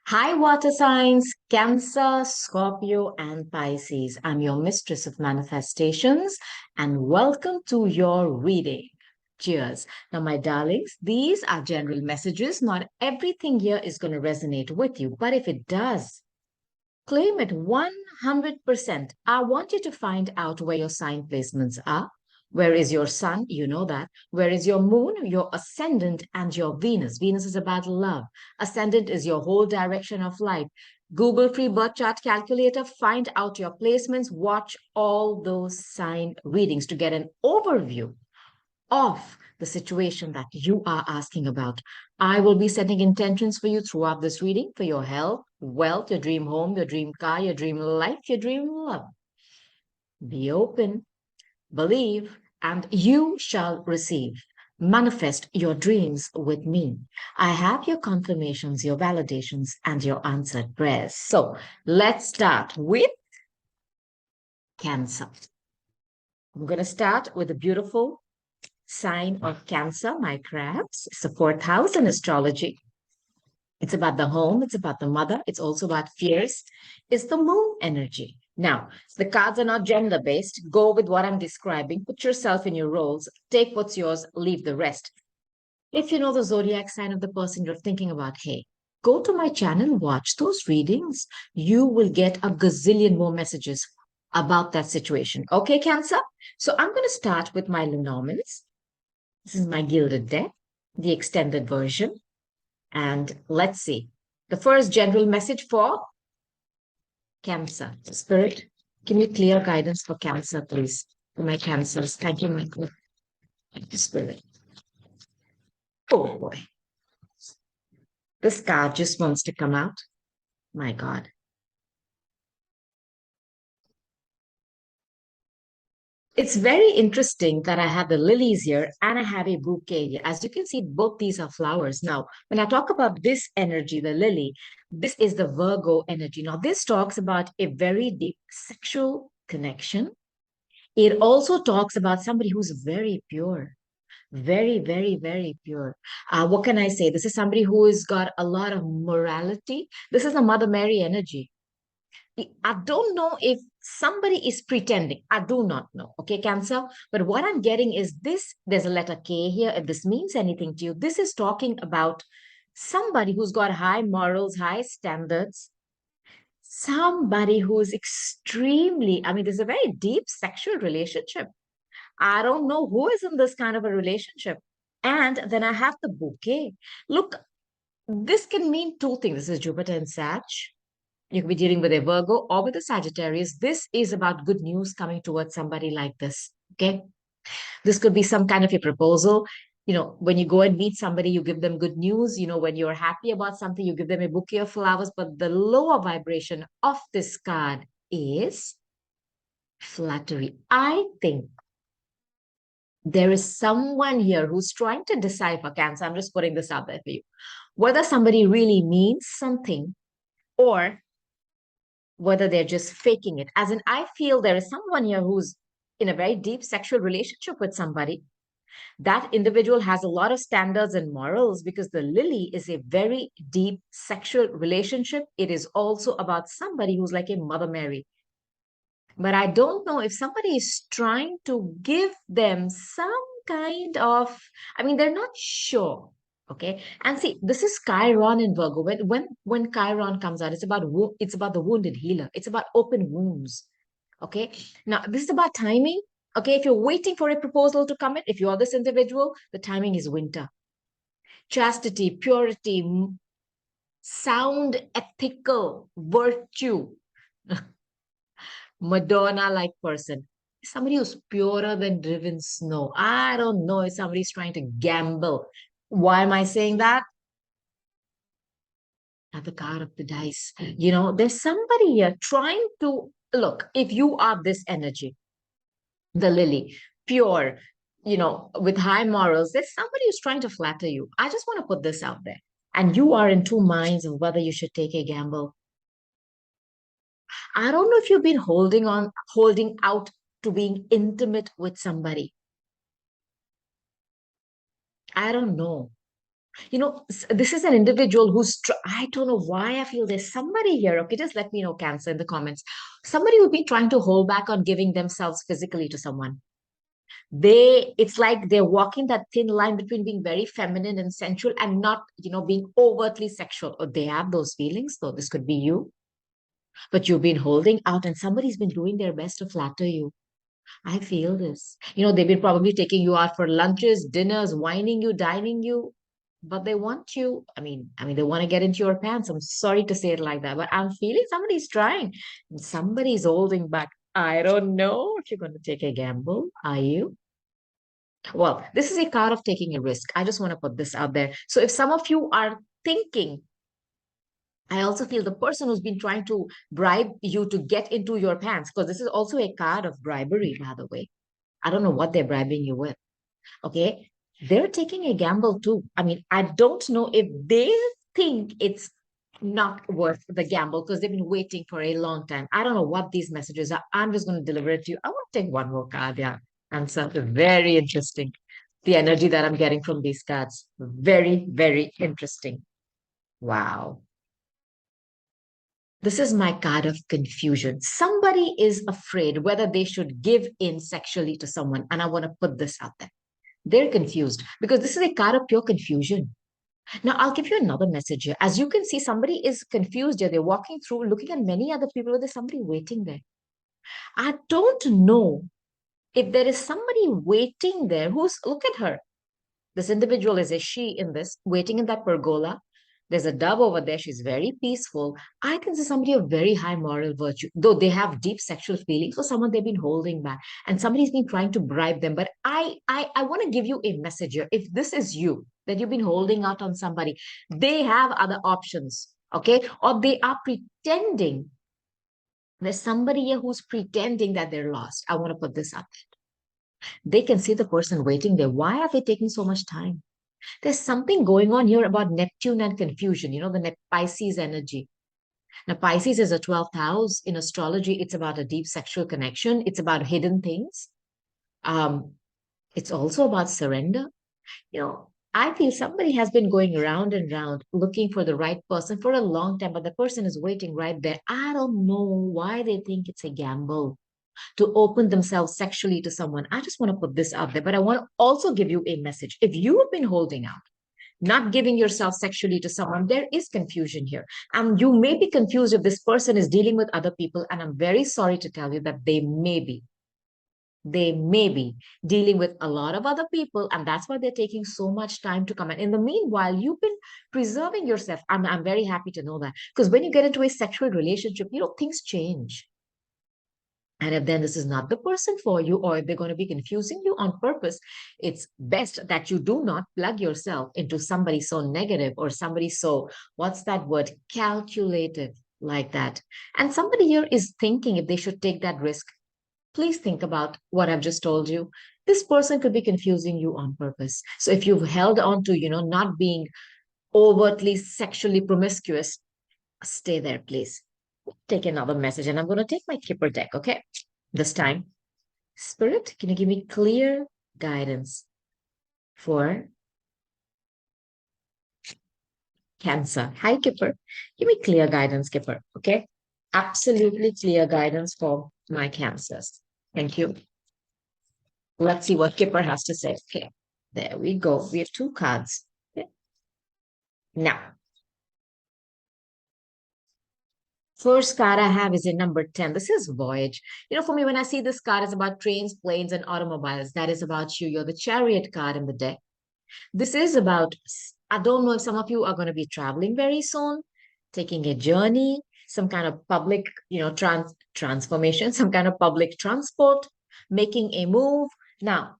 Hi, water signs, Cancer, Scorpio, and Pisces. I'm your mistress of manifestations, and welcome to your reading. Cheers. Now, my darlings, these are general messages. Not everything here is going to resonate with you, but if it does, claim it 100%. I want you to find out where your sign placements are. Where is your sun? You know that. Where is your moon, your ascendant, and your Venus? Venus is about love. Ascendant is your whole direction of life. Google free birth chart calculator, find out your placements, watch all those sign readings to get an overview of the situation that you are asking about. I will be setting intentions for you throughout this reading for your health, wealth, your dream home, your dream car, your dream life, your dream love. Be open, believe, and you shall receive. Manifest your dreams with me. I have your confirmations, your validations, and your answered prayers. So let's start with Cancer. I'm going to start with a beautiful sign of Cancer, my crabs. It's the fourth house in astrology. It's about the home, it's about the mother, it's also about fears. It's the moon energy. Now, the cards are not gender based. Go with what I'm describing. Put yourself in your roles. Take what's yours, leave the rest. If you know the zodiac sign of the person you're thinking about, hey, go to my channel, watch those readings. You will get a gazillion more messages about that situation. Okay, Cancer? So I'm going to start with my Lenormands. This is my gilded deck, the extended version. And let's see. The first general message for Cancer. Spirit, give me clear guidance for Cancer, please. For my Cancers. Thank you, Michael. Thank you, Spirit. Oh boy. This card just wants to come out. My God. It's very interesting that I have the lilies here and I have a bouquet here. As you can see, both these are flowers. Now, when I talk about this energy, the lily, this is the Virgo energy. Now, this talks about a very deep sexual connection. It also talks about somebody who's very pure, very, very, very pure. What can I say? This is somebody who has got a lot of morality. This is a Mother Mary energy. I don't know if somebody is pretending. I do not know. Okay, Cancer. But what I'm getting is this there's a letter K here. If this means anything to you, this is talking about somebody who's got high morals, high standards, somebody who's extremely, I mean, there's a very deep sexual relationship. I don't know who is in this kind of a relationship. And then I have the bouquet. Look, this can mean two things. This is Jupiter and Sag. You could be dealing with a Virgo or with a Sagittarius. This is about good news coming towards somebody like this. Okay. This could be some kind of a proposal. You know, when you go and meet somebody, you give them good news. You know, when you're happy about something, you give them a bouquet of flowers. But the lower vibration of this card is flattery. I think there is someone here who's trying to decipher, Cancer. I'm just putting this out there for you, whether somebody really means something or whether they're just faking it. As in, I feel there is someone here who's in a very deep sexual relationship with somebody. That individual has a lot of standards and morals because the lily is a very deep sexual relationship. It is also about somebody who's like a Mother Mary. But I don't know if somebody is trying to give them some kind of, I mean, they're not sure. Okay. And see, this is Chiron in Virgo. When Chiron comes out, it's about the wounded healer. It's about open wounds. Okay. Now, this is about timing. Okay. If you're waiting for a proposal to come in, if you're this individual, the timing is winter. Chastity, purity, sound, ethical, virtue. Madonna like person. Somebody who's purer than driven snow. I don't know if somebody's trying to gamble. Why am I saying that? At the card of the dice. You know, there's somebody here trying to look, if you are this energy, the lily, pure, you know, with high morals, there's somebody who's trying to flatter you. I just want to put this out there. And you are in two minds of whether you should take a gamble. I don't know if you've been holding out to being intimate with somebody. I don't know. This is an individual I don't know why I feel there's somebody here. Okay, just let me know, Cancer, in the comments. Somebody who'd be trying to hold back on giving themselves physically to someone. It's like they're walking that thin line between being very feminine and sensual and not, being overtly sexual. Or they have those feelings, though. This could be you, but you've been holding out and somebody's been doing their best to flatter you. I feel this. They've been probably taking you out for lunches, dinners, wining you, dining you, but they want you. I mean, they want to get into your pants. I'm sorry to say it like that, but I'm feeling somebody's trying and somebody's holding back. I don't know if you're going to take a gamble. Are you? Well, this is a card of taking a risk. I just want to put this out there. So if some of you are thinking, I also feel the person who's been trying to bribe you to get into your pants, because this is also a card of bribery, by the way. I don't know what they're bribing you with. Okay. They're taking a gamble too. I mean, I don't know if they think it's not worth the gamble because they've been waiting for a long time. I don't know what these messages are. I'm just going to deliver it to you. I want to take one more card. Yeah. Answer. Very interesting. The energy that I'm getting from these cards. Very, very interesting. Wow. This is my card of confusion. Somebody is afraid whether they should give in sexually to someone. And I want to put this out there. They're confused because this is a card of pure confusion. Now, I'll give you another message here. As you can see, somebody is confused here. They're walking through, looking at many other people, but there's somebody waiting there. I don't know if there is somebody waiting there look at her. This individual is a she in this, waiting in that pergola. There's a dove over there. She's very peaceful. I can see somebody of very high moral virtue, though they have deep sexual feelings for someone they've been holding back, and somebody's been trying to bribe them. But I want to give you a message here. If this is you, that you've been holding out on somebody, they have other options, okay? Or they are pretending. There's somebody here who's pretending that they're lost. I want to put this up. They can see the person waiting there. Why are they taking so much time? There's something going on here about Neptune and confusion, the Pisces energy. Now, Pisces is a 12th house. In astrology, it's about a deep sexual connection, it's about hidden things. Um, it's also about surrender. I feel somebody has been going round and round looking for the right person for a long time, but the person is waiting right there. I don't know why they think it's a gamble to open themselves sexually to someone. I just want to put this out there, but I want to also give you a message. If you have been holding out, not giving yourself sexually to someone, there is confusion here. And you may be confused if this person is dealing with other people. And I'm very sorry to tell you that they may be dealing with a lot of other people. And that's why they're taking so much time to come. And in the meanwhile, you've been preserving yourself. I'm very happy to know that. Because when you get into a sexual relationship, things change. And if then this is not the person for you, or if they're going to be confusing you on purpose, it's best that you do not plug yourself into somebody so negative or somebody so, what's that word, calculated like that. And somebody here is thinking if they should take that risk. Please think about what I've just told you. This person could be confusing you on purpose. So if you've held on to, not being overtly sexually promiscuous, stay there, please. Take another message, and I'm going to take my Kipper deck, okay? This time, Spirit, can you give me clear guidance for Cancer? Hi, Kipper. Give me clear guidance, Kipper, okay? Absolutely clear guidance for my Cancers. Thank you. Let's see what Kipper has to say. Okay, there we go. We have two cards. Okay. Now, first card I have is in number 10. This is Voyage. For me, when I see this card, it's about trains, planes, and automobiles. That is about you. You're the Chariot card in the deck. This is about, I don't know if some of you are going to be traveling very soon, taking a journey, some kind of public, transformation, some kind of public transport, making a move. Now,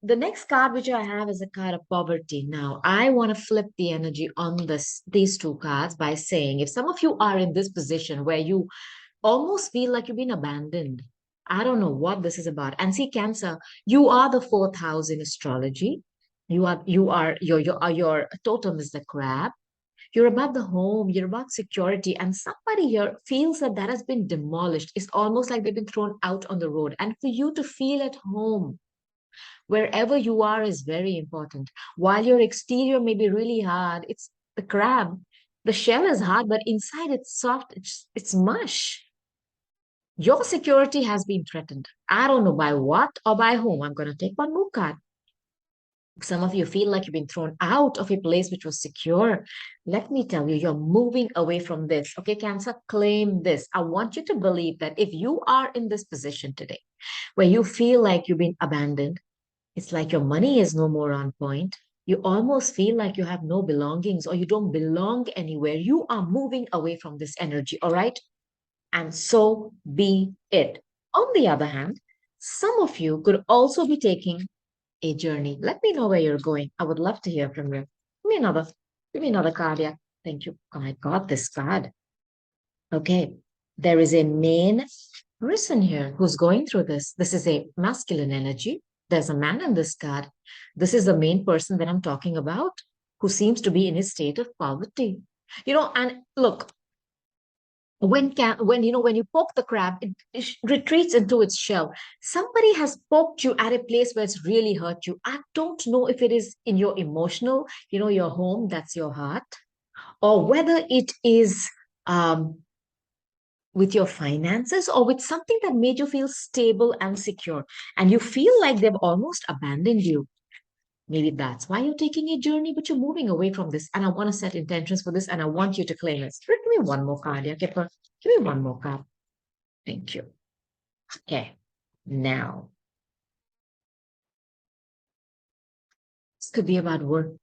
the next card which I have is a card of poverty. Now, I want to flip the energy on these two cards by saying if some of you are in this position where you almost feel like you've been abandoned, I don't know what this is about. And see, Cancer, you are the fourth house in astrology. Your totem is the crab. You're about the home, you're about security, and somebody here feels that has been demolished. It's almost like they've been thrown out on the road. And for you to feel at home, Wherever you are is very important. While your exterior may be really hard, it's the crab. The shell is hard, but inside it's soft. It's mush. Your security has been threatened. I don't know by what or by whom. I'm going to take one more card. Some of you feel like you've been thrown out of a place which was secure. Let me tell you, you're moving away from this. Okay, Cancer, claim this. I want you to believe that if you are in this position today where you feel like you've been abandoned, it's like your money is no more on point. You almost feel like you have no belongings or you don't belong anywhere. You are moving away from this energy, all right? And so be it. On the other hand, some of you could also be taking a journey. Let me know where you're going. I would love to hear from you. Give me another card. Yeah. Thank you. Oh, I got this card. Okay. There is a main person here who's going through this. This is a masculine energy. There's a man in this card. This is the main person that I'm talking about who seems to be in a state of poverty. And look, when you poke the crab, it retreats into its shell. Somebody has poked you at a place where it's really hurt you. I don't know if it is in your emotional, your home, that's your heart, or whether it is um, with your finances or with something that made you feel stable and secure, and you feel like they've almost abandoned you. Maybe that's why you're taking a journey, but you're moving away from this. And I want to set intentions for this, and I want you to claim it. Give me one more card, yeah, Kipper. Give me one more card. Thank you. Okay. Now, this could be about work.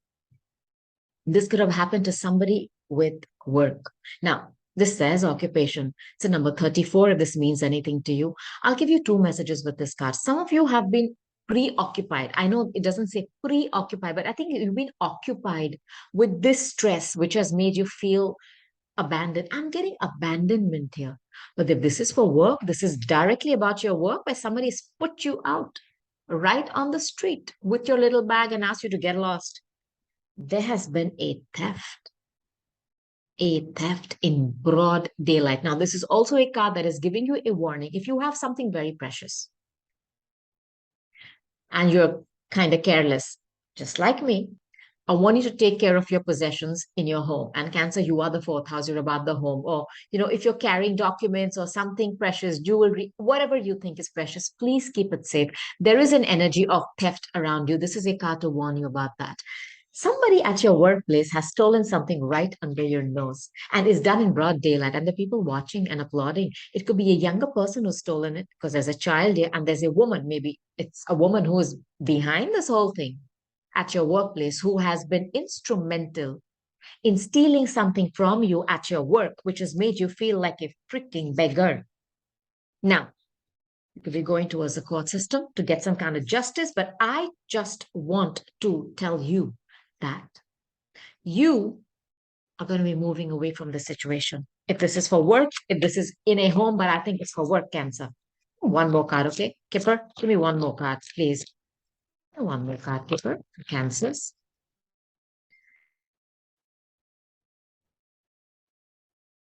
This could have happened to somebody with work. Now, this says occupation. It's a number 34 if this means anything to you. I'll give you two messages with this card. Some of you have been preoccupied. I know it doesn't say preoccupied, but I think you've been occupied with this stress, which has made you feel abandoned. I'm getting abandonment here. But if this is for work, this is directly about your work where somebody's put you out right on the street with your little bag and asked you to get lost. There has been a theft in broad daylight. Now, this is also a card that is giving you a warning. If you have something very precious and you're kind of careless, just like me, I want you to take care of your possessions in your home. And Cancer, you are the fourth house, you're about the home. Or, if you're carrying documents or something precious, jewelry, whatever you think is precious, please keep it safe. There is an energy of theft around you. This is a card to warn you about that. Somebody at your workplace has stolen something right under your nose and is done in broad daylight, and the people watching and applauding. It could be a younger person who's stolen it because there's a child here and there's a woman. Maybe it's a woman who is behind this whole thing at your workplace who has been instrumental in stealing something from you at your work, which has made you feel like a freaking beggar. Now, you could be going towards the court system to get some kind of justice, but I just want to tell you that you are going to be moving away from the situation. If this is for work, if this is in a home, but I think it's for work, Cancer. One more card, okay? Kipper, give me one more card, please. One more card, Kipper. Cancers.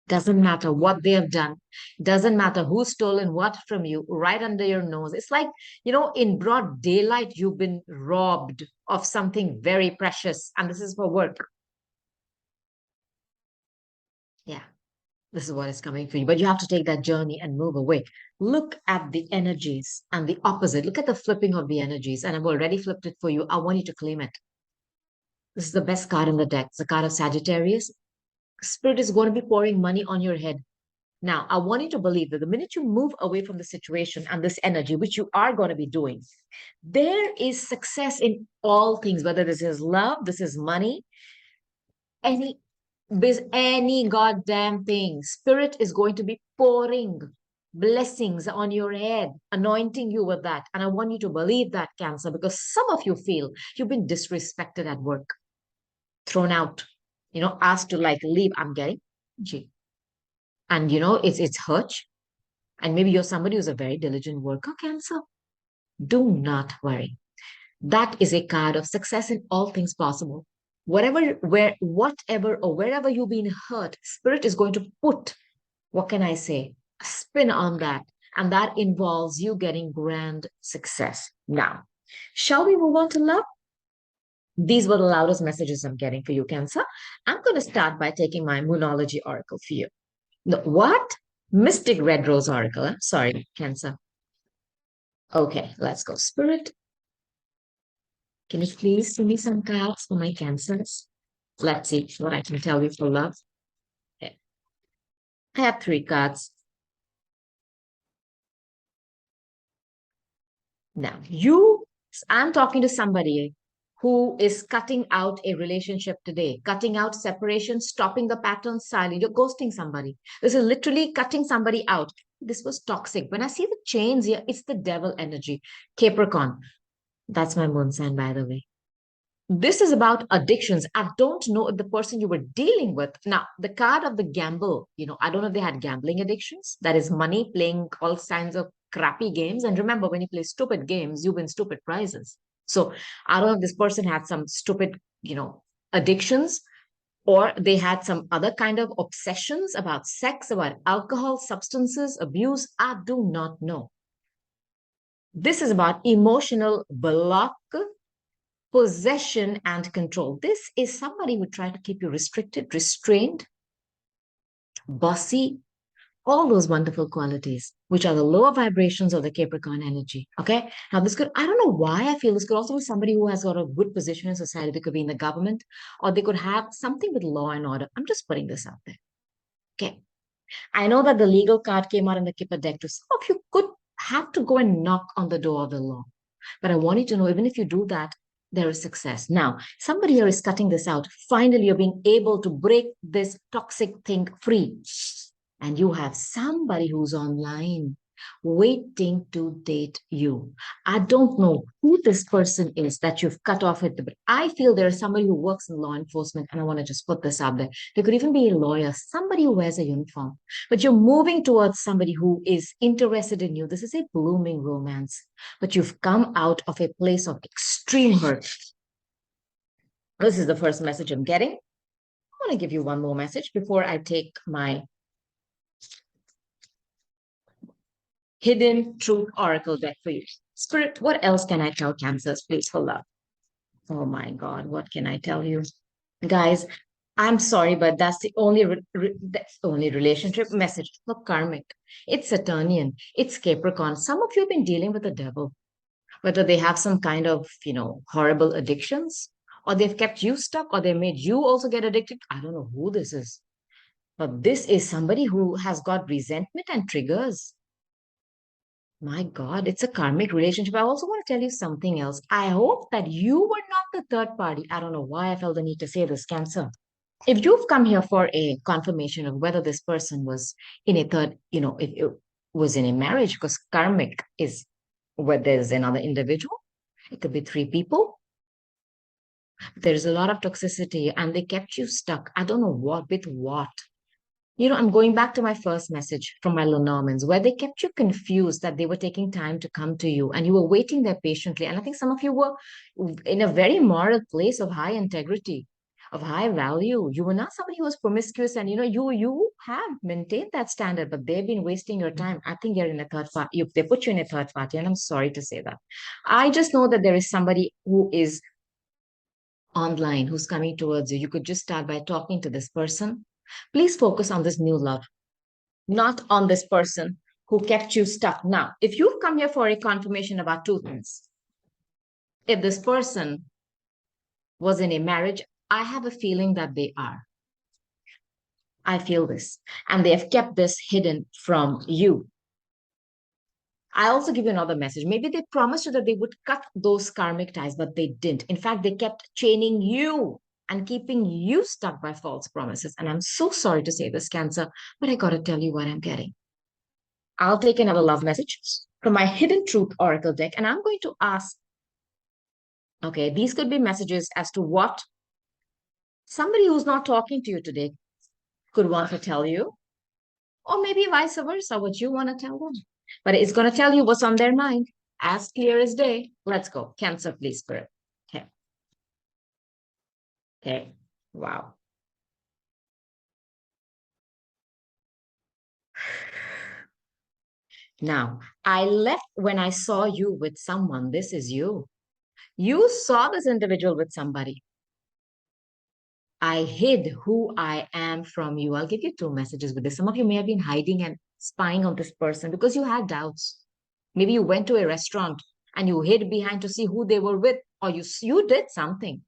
Doesn't matter what they have done. Doesn't matter who's stolen what from you, right under your nose. It's like, in broad daylight, you've been robbed of something very precious. And this is for work. Yeah, this is what is coming for you. But you have to take that journey and move away. Look at the energies and the opposite. Look at the flipping of the energies. And I've already flipped it for you. I want you to claim it. This is the best card in the deck. It's the card of Sagittarius. Spirit is going to be pouring money on your head. Now, I want you to believe that the minute you move away from the situation and this energy, which you are going to be doing, there is success in all things, whether this is love, this is money, any any goddamn thing. Spirit is going to be pouring blessings on your head, anointing you with that. And I want you to believe that, Cancer, because some of you feel you've been disrespected at work, thrown out, asked to like leave. I'm getting G. And it's hurt. And maybe you're somebody who's a very diligent worker, Cancer. Do not worry. That is a card of success in all things possible. Whatever or wherever you've been hurt, Spirit is going to put, what can I say, a spin on that. And that involves you getting grand success. Now, Shall we move on to love? These were the loudest messages I'm getting for you, Cancer. I'm going to start by taking my Moonology oracle for you. No, what? Mystic Red Rose oracle. I'm sorry, Cancer. Okay, let's go. Spirit, can you please give me some cards for my Cancers? Let's see what I can tell you for love. Okay. I have three cards. Now, I'm talking to somebody who is cutting out a relationship today, cutting out separation, stopping the pattern silently. You're ghosting somebody. This is literally cutting somebody out. This was toxic. When I see the chains here, it's the devil energy. Capricorn. That's my moon sign, by the way. This is about addictions. I don't know if the person you were dealing with. Now, the card of the gamble, I don't know if they had gambling addictions. That is money, playing all kinds of crappy games. And remember, when you play stupid games, you win stupid prizes. So I don't know if this person had some stupid, addictions, or they had some other kind of obsessions about sex, about alcohol, substances, abuse. I do not know. This is about emotional block, possession, and control. This is somebody who tried to keep you restricted, restrained, bossy, all those wonderful qualities, which are the lower vibrations of the Capricorn energy. Okay. Now, I don't know why I feel this could also be somebody who has got a good position in society. They could be in the government, or they could have something with law and order. I'm just putting this out there. Okay. I know that the legal card came out in the Kipper deck too. Some of you could have to go and knock on the door of the law. But I want you to know, even if you do that, there is success. Now, somebody here is cutting this out. Finally, you're being able to break this toxic thing free. And you have somebody who's online waiting to date you. I don't know who this person is that you've cut off with, but I feel there's somebody who works in law enforcement, and I want to just put this out there. There could even be a lawyer, somebody who wears a uniform, but you're moving towards somebody who is interested in you. This is a blooming romance, but you've come out of a place of extreme hurt. This is the first message I'm getting. I want to give you one more message before I take my hidden truth oracle deck for you. Spirit, what else can I tell Cancers, please, for love? Oh my God, what can I tell you? Guys, I'm sorry, but that's the only relationship message. Look, karmic. It's Saturnian. It's Capricorn. Some of you have been dealing with the devil, whether they have some kind of, horrible addictions, or they've kept you stuck, or they made you also get addicted. I don't know who this is, but this is somebody who has got resentment and triggers. My God, it's a karmic relationship. I also want to tell you something else. I hope that you were not the third party. I don't know why I felt the need to say this, Cancer. If you've come here for a confirmation of whether this person was in a third, if it was in a marriage, because karmic is where there's another individual, it could be three people. There's a lot of toxicity and they kept you stuck. I don't know with what. I'm going back to my first message from my Lenormands, where they kept you confused that they were taking time to come to you and you were waiting there patiently. And I think some of you were in a very moral place of high integrity, of high value. You were not somebody who was promiscuous, and you have maintained that standard, but they've been wasting your time. I think you're in a third party. They put you in a third party, and I'm sorry to say that. I just know that there is somebody who is online who's coming towards you. You could just start by talking to this person. Please focus on this new love, not on this person who kept you stuck. Now, if you've come here for a confirmation about two things, if this person was in a marriage, I have a feeling that they are. I feel this. And they have kept this hidden from you. I also give you another message. Maybe they promised you that they would cut those karmic ties, but they didn't. In fact, they kept chaining you and keeping you stuck by false promises. And I'm so sorry to say this, Cancer, but I got to tell you what I'm getting. I'll take another love message from my hidden truth oracle deck, and I'm going to ask, okay, these could be messages as to what somebody who's not talking to you today could want to tell you, or maybe vice versa, what you want to tell them. But it's going to tell you what's on their mind, as clear as day. Let's go. Cancer, please, Spirit. Okay. Okay. Wow. Now, I left when I saw you with someone. This is you. You saw this individual with somebody. I hid who I am from you. I'll give you two messages with this. Some of you may have been hiding and spying on this person because you had doubts. Maybe you went to a restaurant and you hid behind to see who they were with, or you did something.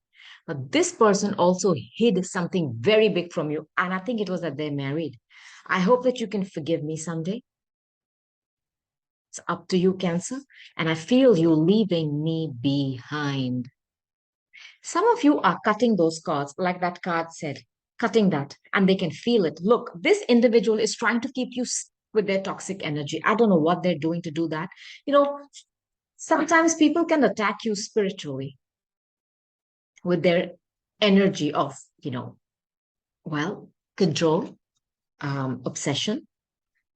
But this person also hid something very big from you. And I think it was that they're married. I hope that you can forgive me someday. It's up to you, Cancer. And I feel you leaving me behind. Some of you are cutting those cards, like that card said, cutting that, and they can feel it. Look, this individual is trying to keep you with their toxic energy. I don't know what they're doing to do that. You know, sometimes people can attack you spiritually with their energy of, well, control, obsession.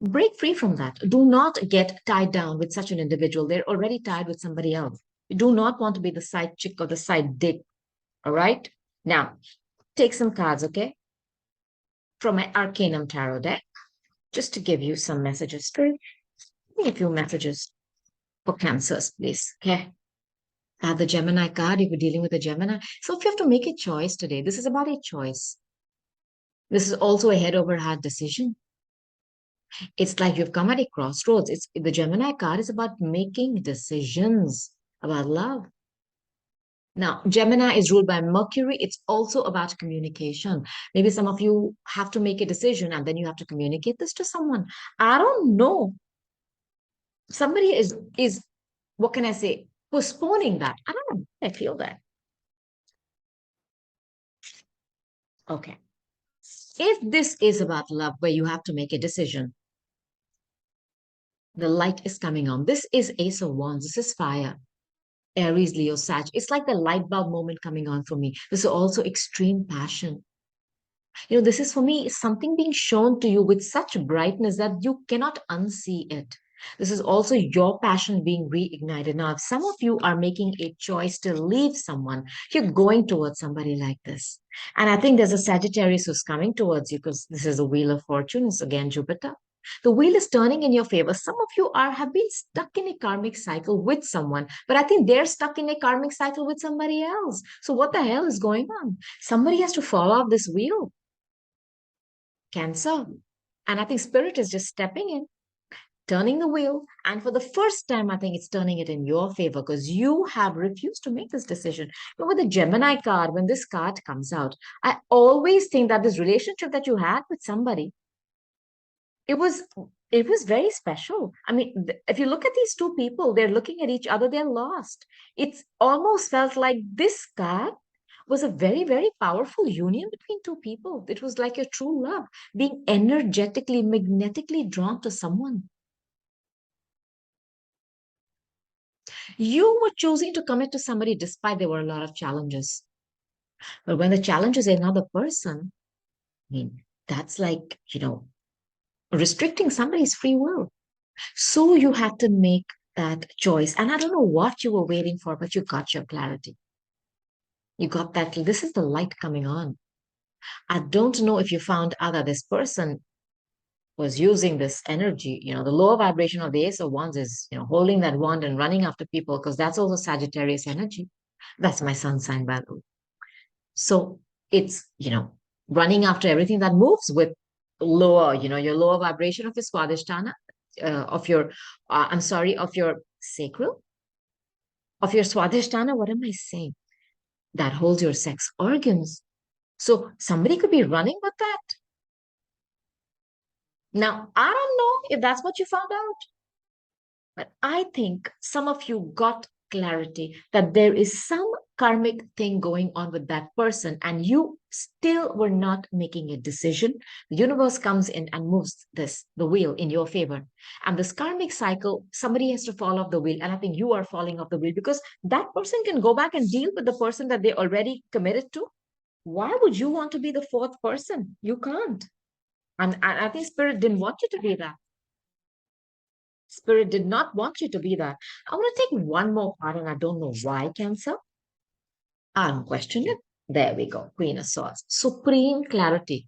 Break free from that. Do not get tied down with such an individual. They're already tied with somebody else. You do not want to be the side chick or the side dick. All right. Now, take some cards, okay? From my Arcanum Tarot deck, just to give you some messages. Spirit, give me a few messages for Cancers, please. Okay. The Gemini card, if you're dealing with a Gemini. So if you have to make a choice today, this is about a choice. This is also a head over heart decision. It's like you've come at a crossroads. It's the Gemini card is about making decisions about love. Now, Gemini is ruled by Mercury. It's also about communication. Maybe some of you have to make a decision and then you have to communicate this to someone. I don't know. Somebody is what can I say? Postponing that. I don't know. I feel that. Okay. If this is about love, where you have to make a decision, the light is coming on. This is Ace of Wands. This is fire. Aries, Leo, Sag. It's like the light bulb moment coming on for me. This is also extreme passion. This is for me something being shown to you with such brightness that you cannot unsee it. This is also your passion being reignited. Now, if some of you are making a choice to leave someone, you're going towards somebody like this. And I think there's a Sagittarius who's coming towards you because this is a Wheel of Fortune. It's again Jupiter. The wheel is turning in your favor. Some of you have been stuck in a karmic cycle with someone, but I think they're stuck in a karmic cycle with somebody else. So what the hell is going on? Somebody has to fall off this wheel. Cancer. And I think Spirit is just stepping in, turning the wheel. And for the first time, I think it's turning it in your favor because you have refused to make this decision. But with the Gemini card, when this card comes out, I always think that this relationship that you had with somebody, it was very special. I mean, if you look at these two people, they're looking at each other, they're lost. It's almost felt like this card was a very, very powerful union between two people. It was like your true love, being energetically, magnetically drawn to someone. You were choosing to commit to somebody despite there were a lot of challenges. But when the challenge is another person, I mean, that's like, restricting somebody's free will. So you had to make that choice. And I don't know what you were waiting for, but you got your clarity. You got that. This is the light coming on. I don't know if you found out that this person was using this energy. The lower vibration of the Ace of Wands is, holding that wand and running after people because that's also Sagittarius energy. That's my sun sign, by the way. So it's, running after everything that moves with lower, your lower vibration of your Swadhisthana, of your sacral, of your Swadhisthana. What am I saying? That holds your sex organs. So somebody could be running with that. Now, I don't know if that's what you found out, but I think some of you got clarity that there is some karmic thing going on with that person, and you still were not making a decision. The universe comes in and moves the wheel in your favor. And this karmic cycle, somebody has to fall off the wheel. And I think you are falling off the wheel because that person can go back and deal with the person that they already committed to. Why would you want to be the fourth person? You can't. And I think Spirit didn't want you to be that. Spirit did not want you to be that. I want to take one more part, and I don't know why, Cancer. I don't question it. There we go. Queen of Swords. Supreme clarity.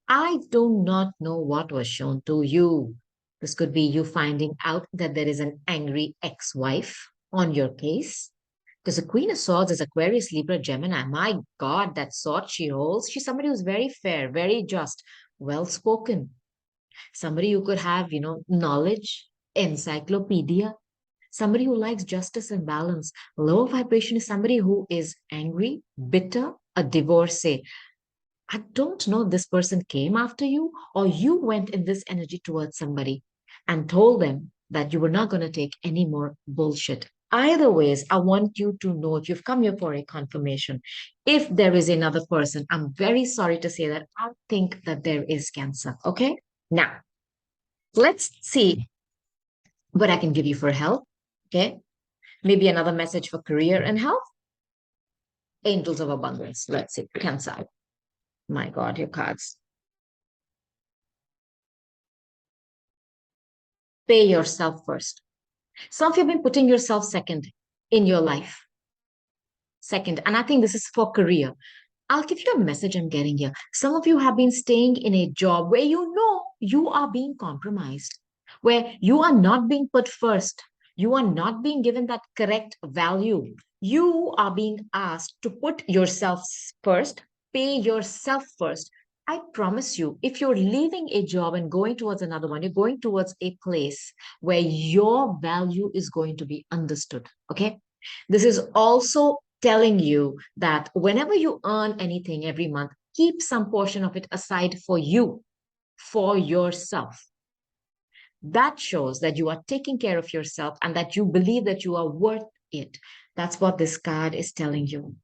I do not know what was shown to you. This could be you finding out that there is an angry ex-wife on your case. Because the Queen of Swords is Aquarius, Libra, Gemini. My God, that sword she holds, she's somebody who's very fair, very just, well spoken, somebody who could have, knowledge, encyclopedia, somebody who likes justice and balance. Low vibration is somebody who is angry, bitter, a divorcee. I don't know if this person came after you or you went in this energy towards somebody and told them that you were not going to take any more bullshit. Either ways, I want you to know if you've come here for a confirmation. If there is another person, I'm very sorry to say that I think that there is Cancer. Okay. Now, let's see what I can give you for help. Okay. Maybe another message for career and health. Angels of abundance. Let's see. Cancer. My God, your cards. Pay yourself first. Some of you have been putting yourself second in your life. Second. And I think this is for career. I'll give you a message I'm getting here. Some of you have been staying in a job where you know you are being compromised, where you are not being put first. You are not being given that correct value. You are being asked to put yourself first, pay yourself first. I promise you, if you're leaving a job and going towards another one, you're going towards a place where your value is going to be understood. Okay. This is also telling you that whenever you earn anything every month, keep some portion of it aside for you, for yourself. That shows that you are taking care of yourself and that you believe that you are worth it. That's what this card is telling you.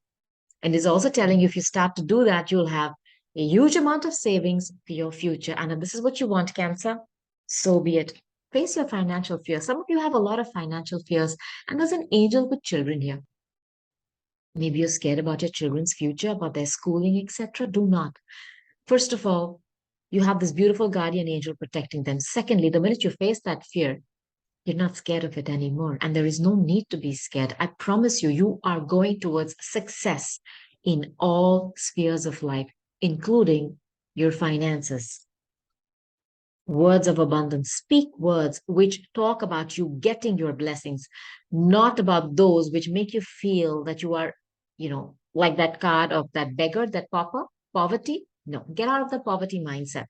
And is also telling you if you start to do that, you'll have a huge amount of savings for your future. And if this is what you want, Cancer, so be it. Face your financial fears. Some of you have a lot of financial fears, and there's an angel with children here. Maybe you're scared about your children's future, about their schooling, etc. Do not. First of all, you have this beautiful guardian angel protecting them. Secondly, the minute you face that fear, you're not scared of it anymore. And there is no need to be scared. I promise you, you are going towards success in all spheres of life, including your finances. Words of abundance. Speak words which talk about you getting your blessings, not about those which make you feel that you are, like that card of that beggar, that pauper, poverty. No, get out of the poverty mindset.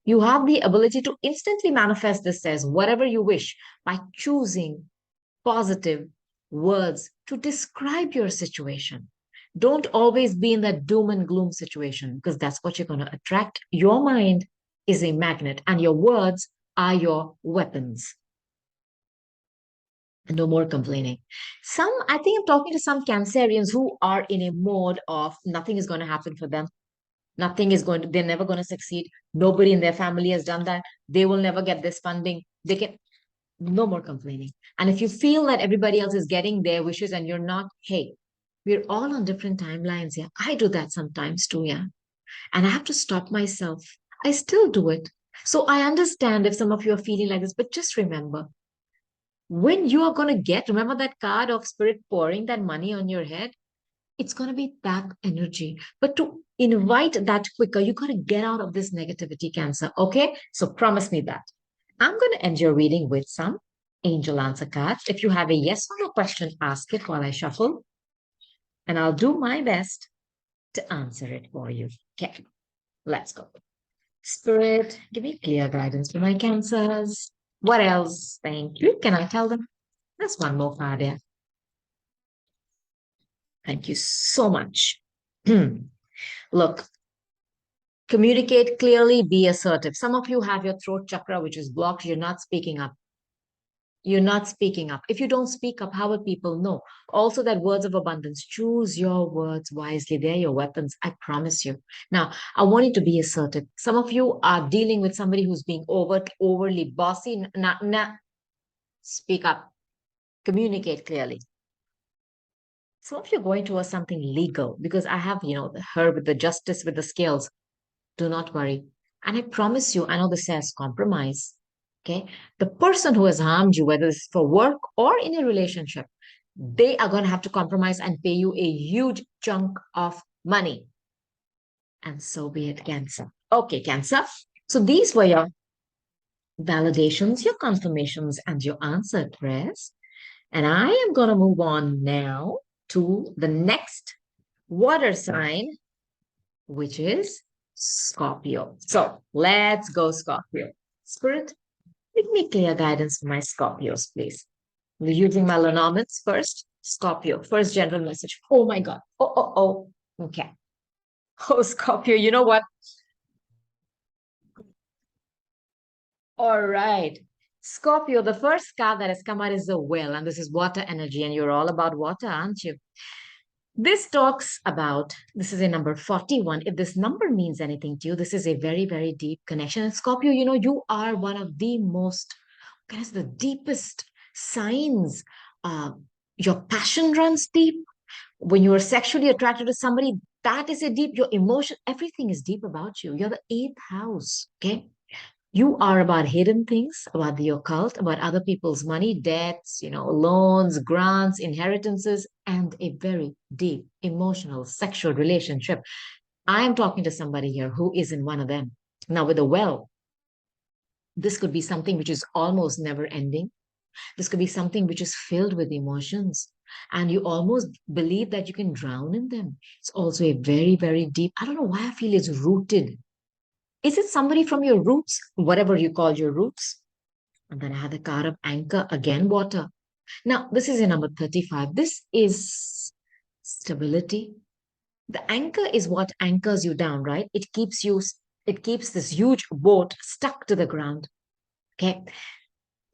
You have the ability to instantly manifest this as whatever you wish by choosing positive words to describe your situation. Don't always be in that doom and gloom situation because that's what you're going to attract. Your mind is a magnet and your words are your weapons. No more complaining. I think I'm talking to some Cancerians who are in a mode of nothing is going to happen for them. They're never going to succeed. Nobody in their family has done that. They will never get this funding. No more complaining. And if you feel that everybody else is getting their wishes and you're not, hey, we're all on different timelines. Yeah. I do that sometimes too. Yeah. And I have to stop myself. I still do it. So I understand if some of you are feeling like this, but just remember when you are going to remember that card of spirit pouring that money on your head, it's going to be that energy. But to invite that quicker, you got to get out of this negativity, Cancer. Okay. So promise me that. I'm going to end your reading with some angel answer cards. If you have a yes or no question, ask it while I shuffle, and I'll do my best to answer it for you. Okay, let's go. Spirit, give me clear guidance for my Cancers. What else? Thank you. Can I tell them? There's one more card there. Thank you so much. Look, communicate clearly, be assertive. Some of you have your throat chakra, which is blocked. You're not speaking up. You're not speaking up. If you don't speak up, how will people know? Also, that words of abundance, choose your words wisely. They're your weapons. I promise you. Now, I want you to be assertive. Some of you are dealing with somebody who's being overly bossy. Speak up. Communicate clearly. Some of you are going towards something legal because I have, her with the justice, with the scales. Do not worry. And I promise you, I know this says compromise. Okay. The person who has harmed you, whether it's for work or in a relationship, they are going to have to compromise and pay you a huge chunk of money. And so be it, Cancer. Okay, Cancer. So these were your validations, your confirmations, and your answered prayers. And I am going to move on now to the next water sign, which is Scorpio. So let's go, Scorpio. Spirit, give me clear guidance for my Scorpios, please. We're using my Lenormands first. Scorpio, first general message. Oh my God. Oh, oh, oh. Okay. Oh, Scorpio, you know what? All right. Scorpio, the first card that has come out is the Well, and this is water energy, and you're all about water, aren't you? This talks about, this is a number 41. If this number means anything to you, this is a very, very deep connection. And Scorpio, you know, you are one of the most, guys, the deepest signs. Uh, your passion runs deep. When you are sexually attracted to somebody, that is a deep, your emotion, everything is deep about you. You're the eighth house, okay? You are about hidden things, about the occult, about other people's money, debts, loans, grants, inheritances, and a very deep emotional sexual relationship. I am talking to somebody here who is in one of them. Now, with a Well, this could be something which is almost never ending. This could be something which is filled with emotions. And you almost believe that you can drown in them. It's also a very, very deep, I don't know why I feel it's rooted. Is it somebody from your roots, whatever you call your roots? And then I had the card of anchor, again, water. Now, this is a number 35. This is stability. The anchor is what anchors you down, right? It keeps this huge boat stuck to the ground. Okay.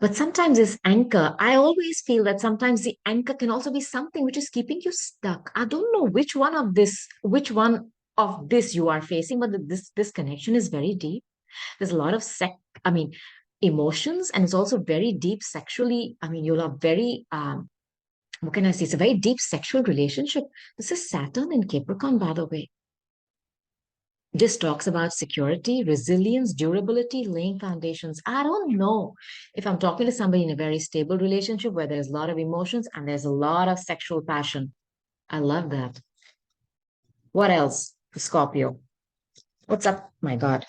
But sometimes this anchor, I always feel that sometimes the anchor can also be something which is keeping you stuck. I don't know which one of this you are facing, but this connection is very deep. There's a lot of I mean, emotions, and it's also very deep sexually. I mean, you'll have very, what can I say? It's a very deep sexual relationship. This is Saturn in Capricorn, by the way. This talks about security, resilience, durability, laying foundations. I don't know if I'm talking to somebody in a very stable relationship where there's a lot of emotions and there's a lot of sexual passion. I love that. What else? Scorpio. What's up? My God.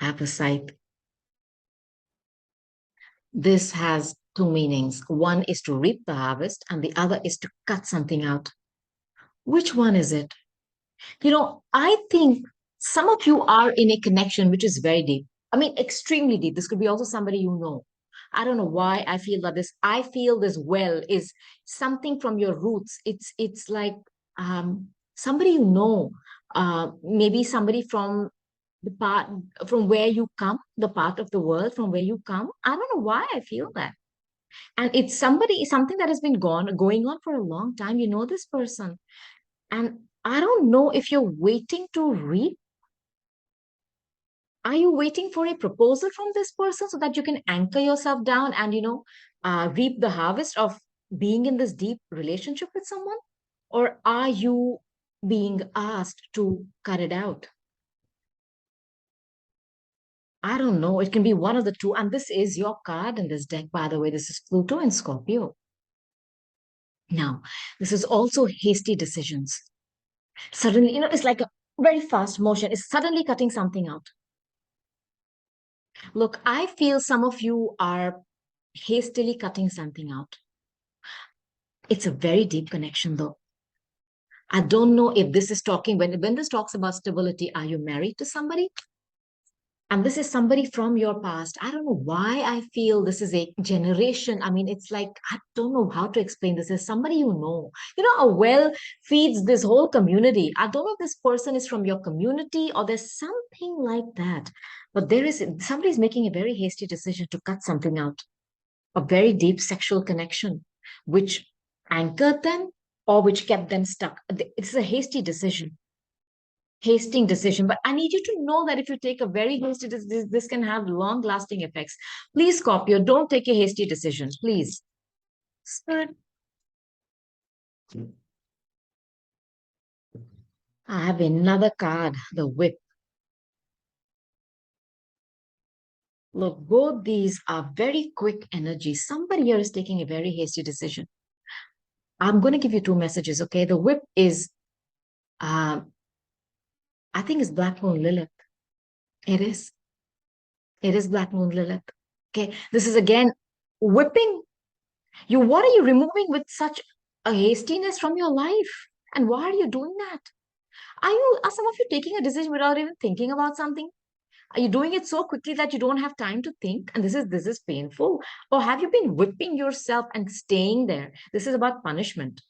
I have a sight. This has two meanings. One is to reap the harvest, and the other is to cut something out. Which one is it? I think some of you are in a connection which is very deep. I mean, extremely deep. This could be also somebody you know. I don't know why I feel that I feel this Well is something from your roots. It's like somebody you know, maybe somebody from the part from where you come, the part of the world from where you come. I don't know why I feel that. And it's something that has been going on for a long time. You know this person. And I don't know if you're waiting to reap. Are you waiting for a proposal from this person so that you can anchor yourself down and, reap the harvest of being in this deep relationship with someone? Or are you being asked to cut it out? I don't know. It can be one of the two. And this is your card in this deck, by the way. This is Pluto and Scorpio. Now, this is also hasty decisions. Suddenly, it's like a very fast motion. It's suddenly cutting something out. Look, I feel some of you are hastily cutting something out. It's a very deep connection, though. I don't know if this is talking, when this talks about stability, are you married to somebody? And this is somebody from your past. I don't know why I feel this is a generation. I mean, it's like, I don't know how to explain this. Is somebody you know. A Well feeds this whole community. I don't know if this person is from your community or there's something like that. But somebody's making a very hasty decision to cut something out, a very deep sexual connection, which anchored them or which kept them stuck. It's a hasty decision. Hasting decision, but I need you to know that if you take a very hasty decision, this can have long lasting effects. Please, Scorpio, don't take a hasty decision, please. Spirit, I have another card, the Whip. Look, both these are very quick energies. Somebody here is taking a very hasty decision. I'm going to give you two messages, okay? The Whip is, uh, I think it's Black Moon Lilith. It is. It is Black Moon Lilith. Okay. This is again whipping. What are you removing with such a hastiness from your life? And why are you doing that? Are some of you taking a decision without even thinking about something? Are you doing it so quickly that you don't have time to think? And this is painful. Or have you been whipping yourself and staying there? This is about punishment.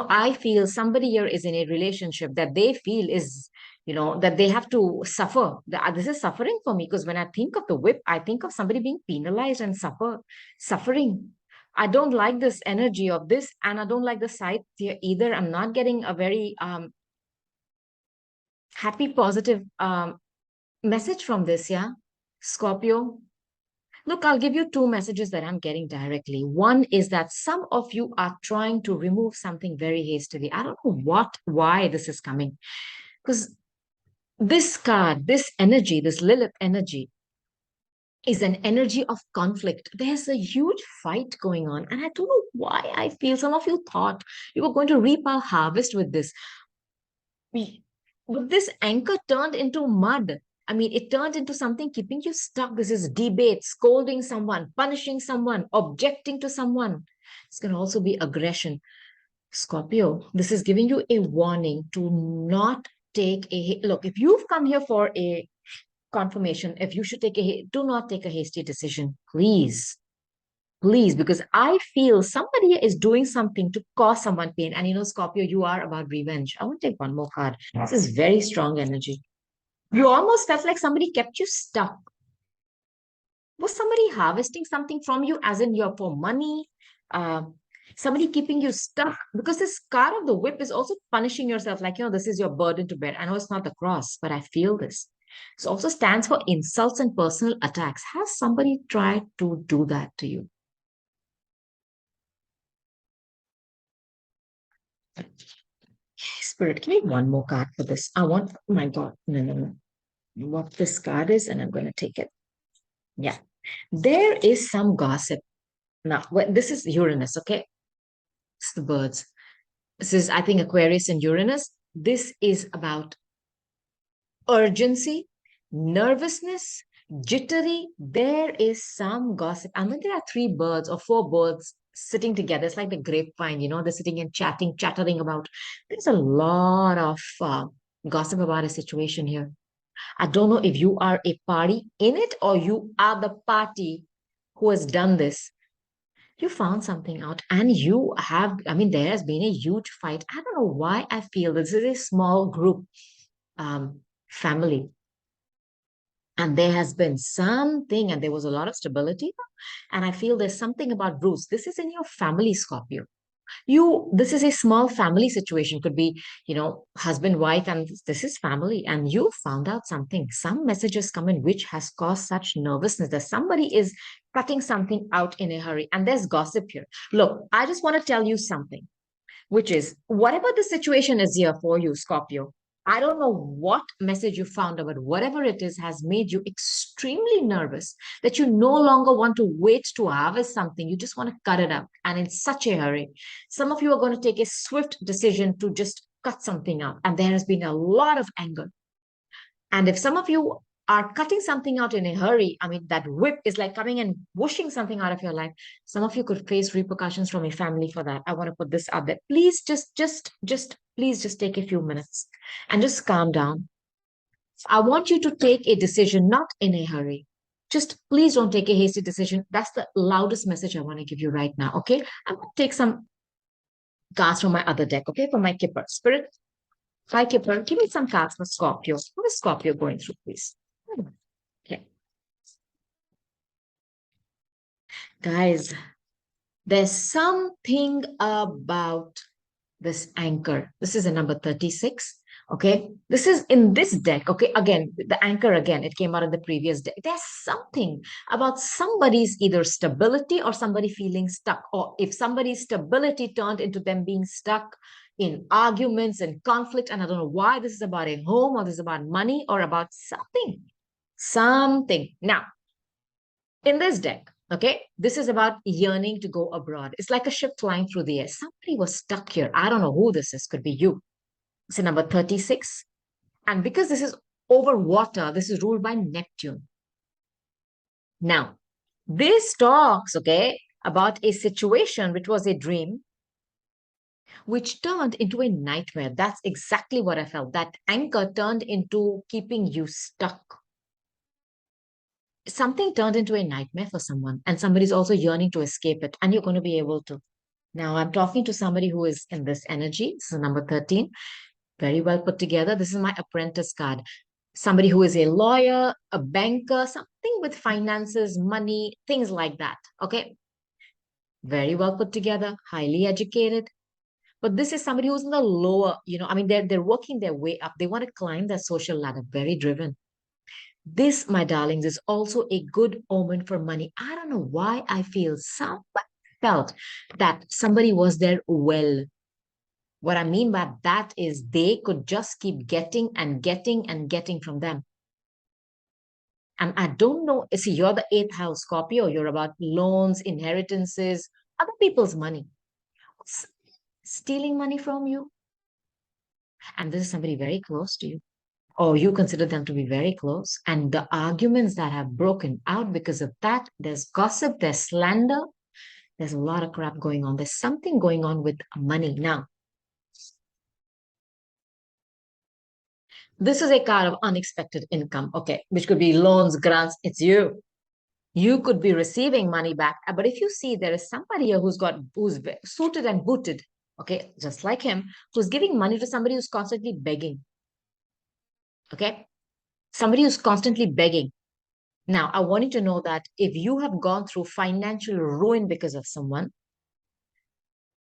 I feel somebody here is in a relationship that they feel is, that they have to suffer. This is suffering for me because when I think of the whip, I think of somebody being penalized and suffering. I don't like this energy of this, and I don't like the side here either. I'm not getting a very happy, positive message from this, yeah. Scorpio. Look, I'll give you two messages that I'm getting directly. One is that some of you are trying to remove something very hastily. I don't know why this is coming. Because this card, this energy, this Lilith energy is an energy of conflict. There's a huge fight going on. And I don't know why I feel some of you thought you were going to reap a harvest with this. But this anchor turned into mud. I mean, it turned into something keeping you stuck. This is debate, scolding someone, punishing someone, objecting to someone. It's going to also be aggression. Scorpio, this is giving you a warning to not take a look. If you've come here for a confirmation, if you should do not take a hasty decision, please. Please, because I feel somebody is doing something to cause someone pain. And Scorpio, you are about revenge. I want to take one more card. This is very strong energy. You almost felt like somebody kept you stuck. Was somebody harvesting something from you, as in your for money? Uh, Somebody keeping you stuck? Because this card of the whip is also punishing yourself, like, this is your burden to bear. I know it's not the cross, but I feel this. It also stands for insults and personal attacks. Has somebody tried to do that to you? Spirit, give me one more card for this. Oh my God, no, no, no. What this card is, and I'm going to take it. Yeah. There is some gossip. Now, this is Uranus, okay? It's the birds. This is, I think, Aquarius and Uranus. This is about urgency, nervousness, jittery. There is some gossip. And when there are three birds or four birds sitting together, it's like the grapevine, they're sitting and chattering about. There's a lot of gossip about a situation here. I don't know if you are a party in it or you are the party who has done this. You found something out and there has been a huge fight. I don't know why I feel this is a small group family. And there has been something, and there was a lot of stability. And I feel there's something about Bruce. This is in your family, Scorpio. This is a small family situation, could be, husband, wife, and this is family. And you found out something. Some messages come in which has caused such nervousness that somebody is cutting something out in a hurry. And there's gossip here. Look, I just want to tell you something, which is whatever the situation is here for you, Scorpio. I don't know what message you found out, but whatever it is has made you extremely nervous that you no longer want to wait to harvest something. You just want to cut it out and in such a hurry. Some of you are going to take a swift decision to just cut something out. And there has been a lot of anger. And if some of you are cutting something out in a hurry, I mean, that whip is like coming and whooshing something out of your life. Some of you could face repercussions from your family for that. I want to put this out there. Please please just take a few minutes and just calm down. I want you to take a decision, not in a hurry. Just please don't take a hasty decision. That's the loudest message I want to give you right now. Okay. I'm going to take some cards from my other deck. Okay. For my Kipper. Spirit, hi, Kipper. Give me some cards for Scorpio. What is Scorpio going through, please? Okay. Guys, there's something about this anchor. This is a number 36. Okay. This is in this deck. Okay. Again, the anchor again, it came out in the previous deck. There's something about somebody's either stability or somebody feeling stuck, or if somebody's stability turned into them being stuck in arguments and conflict. And I don't know why this is about a home or this is about money or about something. Something. Now, in this deck, okay, this is about yearning to go abroad. It's like a ship flying through the air. Somebody was stuck here. I don't know who this is. Could be you. It's a number 36. And because this is over water, this is ruled by Neptune. Now, this talks, okay, about a situation which was a dream, which turned into a nightmare. That's exactly what I felt. That anchor turned into keeping you stuck. Something turned into a nightmare for someone, and somebody's also yearning to escape it, and you're going to be able to. Now, I'm talking to somebody who is in this energy. This is number 13. Very well put together. This is my apprentice card. Somebody who is a lawyer, a banker, something with finances, money, things like that. Okay. Very well put together, highly educated. But this is somebody who's in the lower, I mean, they're working their way up. They want to climb that social ladder, very driven. This, my darlings, is also a good omen for money. I don't know why I feel felt that somebody was there well. What I mean by that is they could just keep getting and getting and getting from them. And I don't know, see, you're the eighth house Scorpio. You're about loans, inheritances, other people's money. Stealing money from you. And this is somebody very close to you, or you consider them to be very close. And the arguments that have broken out because of that, there's gossip, there's slander, there's a lot of crap going on. There's something going on with money. Now, this is a card of unexpected income, okay, which could be loans, grants. It's you. You could be receiving money back. But if you see there is somebody here who's suited and booted, okay, just like him, who's giving money to somebody who's constantly begging. Okay. Somebody who's constantly begging. Now, I want you to know that if you have gone through financial ruin because of someone,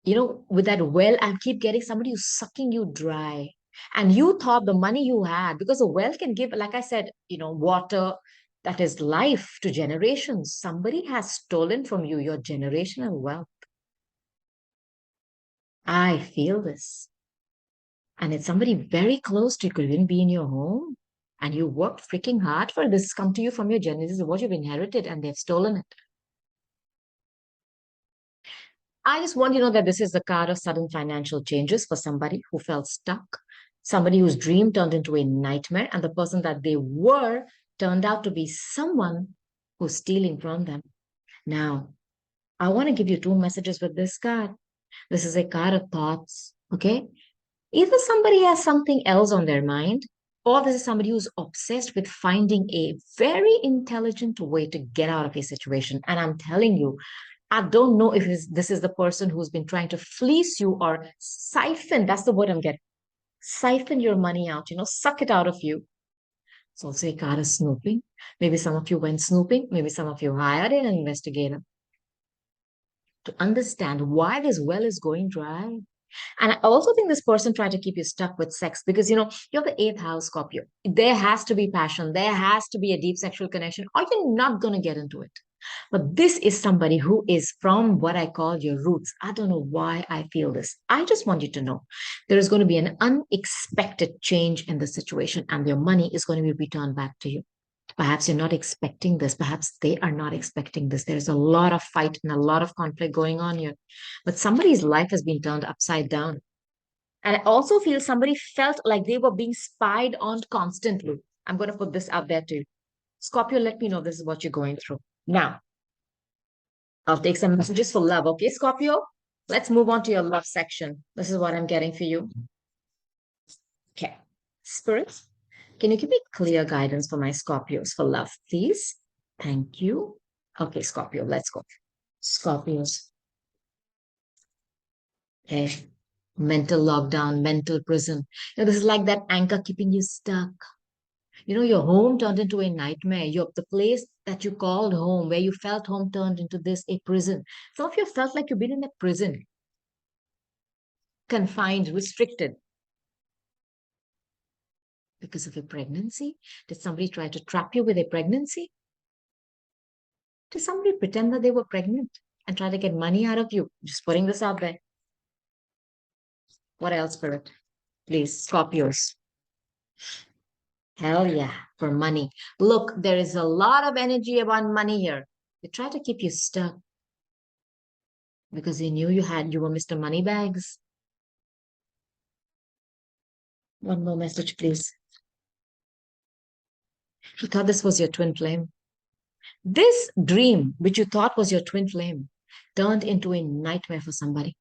with that well, I keep getting somebody who's sucking you dry. And you thought the money you had, because the well can give, like I said, water that is life to generations. Somebody has stolen from you your generational wealth. I feel this. And it's somebody very close to you, could even be in your home. And you worked freaking hard for this, come to you from your generations, what you've inherited, and they've stolen it. I just want you to know that this is the card of sudden financial changes for somebody who felt stuck, somebody whose dream turned into a nightmare, and the person that they were turned out to be someone who's stealing from them. Now, I want to give you two messages with this card. This is a card of thoughts, okay? Either somebody has something else on their mind, or this is somebody who's obsessed with finding a very intelligent way to get out of a situation. And I'm telling you, I don't know if this is the person who's been trying to fleece you or siphon. That's the word I'm getting. Siphon your money out, suck it out of you. It's also a card of snooping. Maybe some of you went snooping. Maybe some of you hired an investigator to understand why this well is going dry. And I also think this person tried to keep you stuck with sex because, you're the eighth house Scorpio. There has to be passion. There has to be a deep sexual connection, or you're not going to get into it. But this is somebody who is from what I call your roots. I don't know why I feel this. I just want you to know there is going to be an unexpected change in the situation, and your money is going to be returned back to you. Perhaps you're not expecting this. Perhaps they are not expecting this. There's a lot of fight and a lot of conflict going on here. But somebody's life has been turned upside down. And I also feel somebody felt like they were being spied on constantly. I'm going to put this out there too. Scorpio, let me know this is what you're going through. Now, I'll take some messages for love. Okay, Scorpio? Let's move on to your love section. This is what I'm getting for you. Okay. Spirit, can you give me clear guidance for my Scorpios for love, please? Thank you. Okay, Scorpio, let's go. Scorpios. Okay. Mental lockdown, mental prison. This is like that anchor keeping you stuck. Your home turned into a nightmare. The place that you called home, where you felt home, turned into a prison. Some of you felt like you've been in a prison, confined, restricted because of a pregnancy. Did somebody try to trap you with a pregnancy? Did somebody pretend that they were pregnant and try to get money out of you? Just putting this out there. What else, Spirit? Please, Scorpios. Hell yeah, for money. Look, there is a lot of energy about money here. They try to keep you stuck because they knew you were Mr. Moneybags. One more message, please. You thought this was your twin flame. This dream, which you thought was your twin flame, turned into a nightmare for somebody.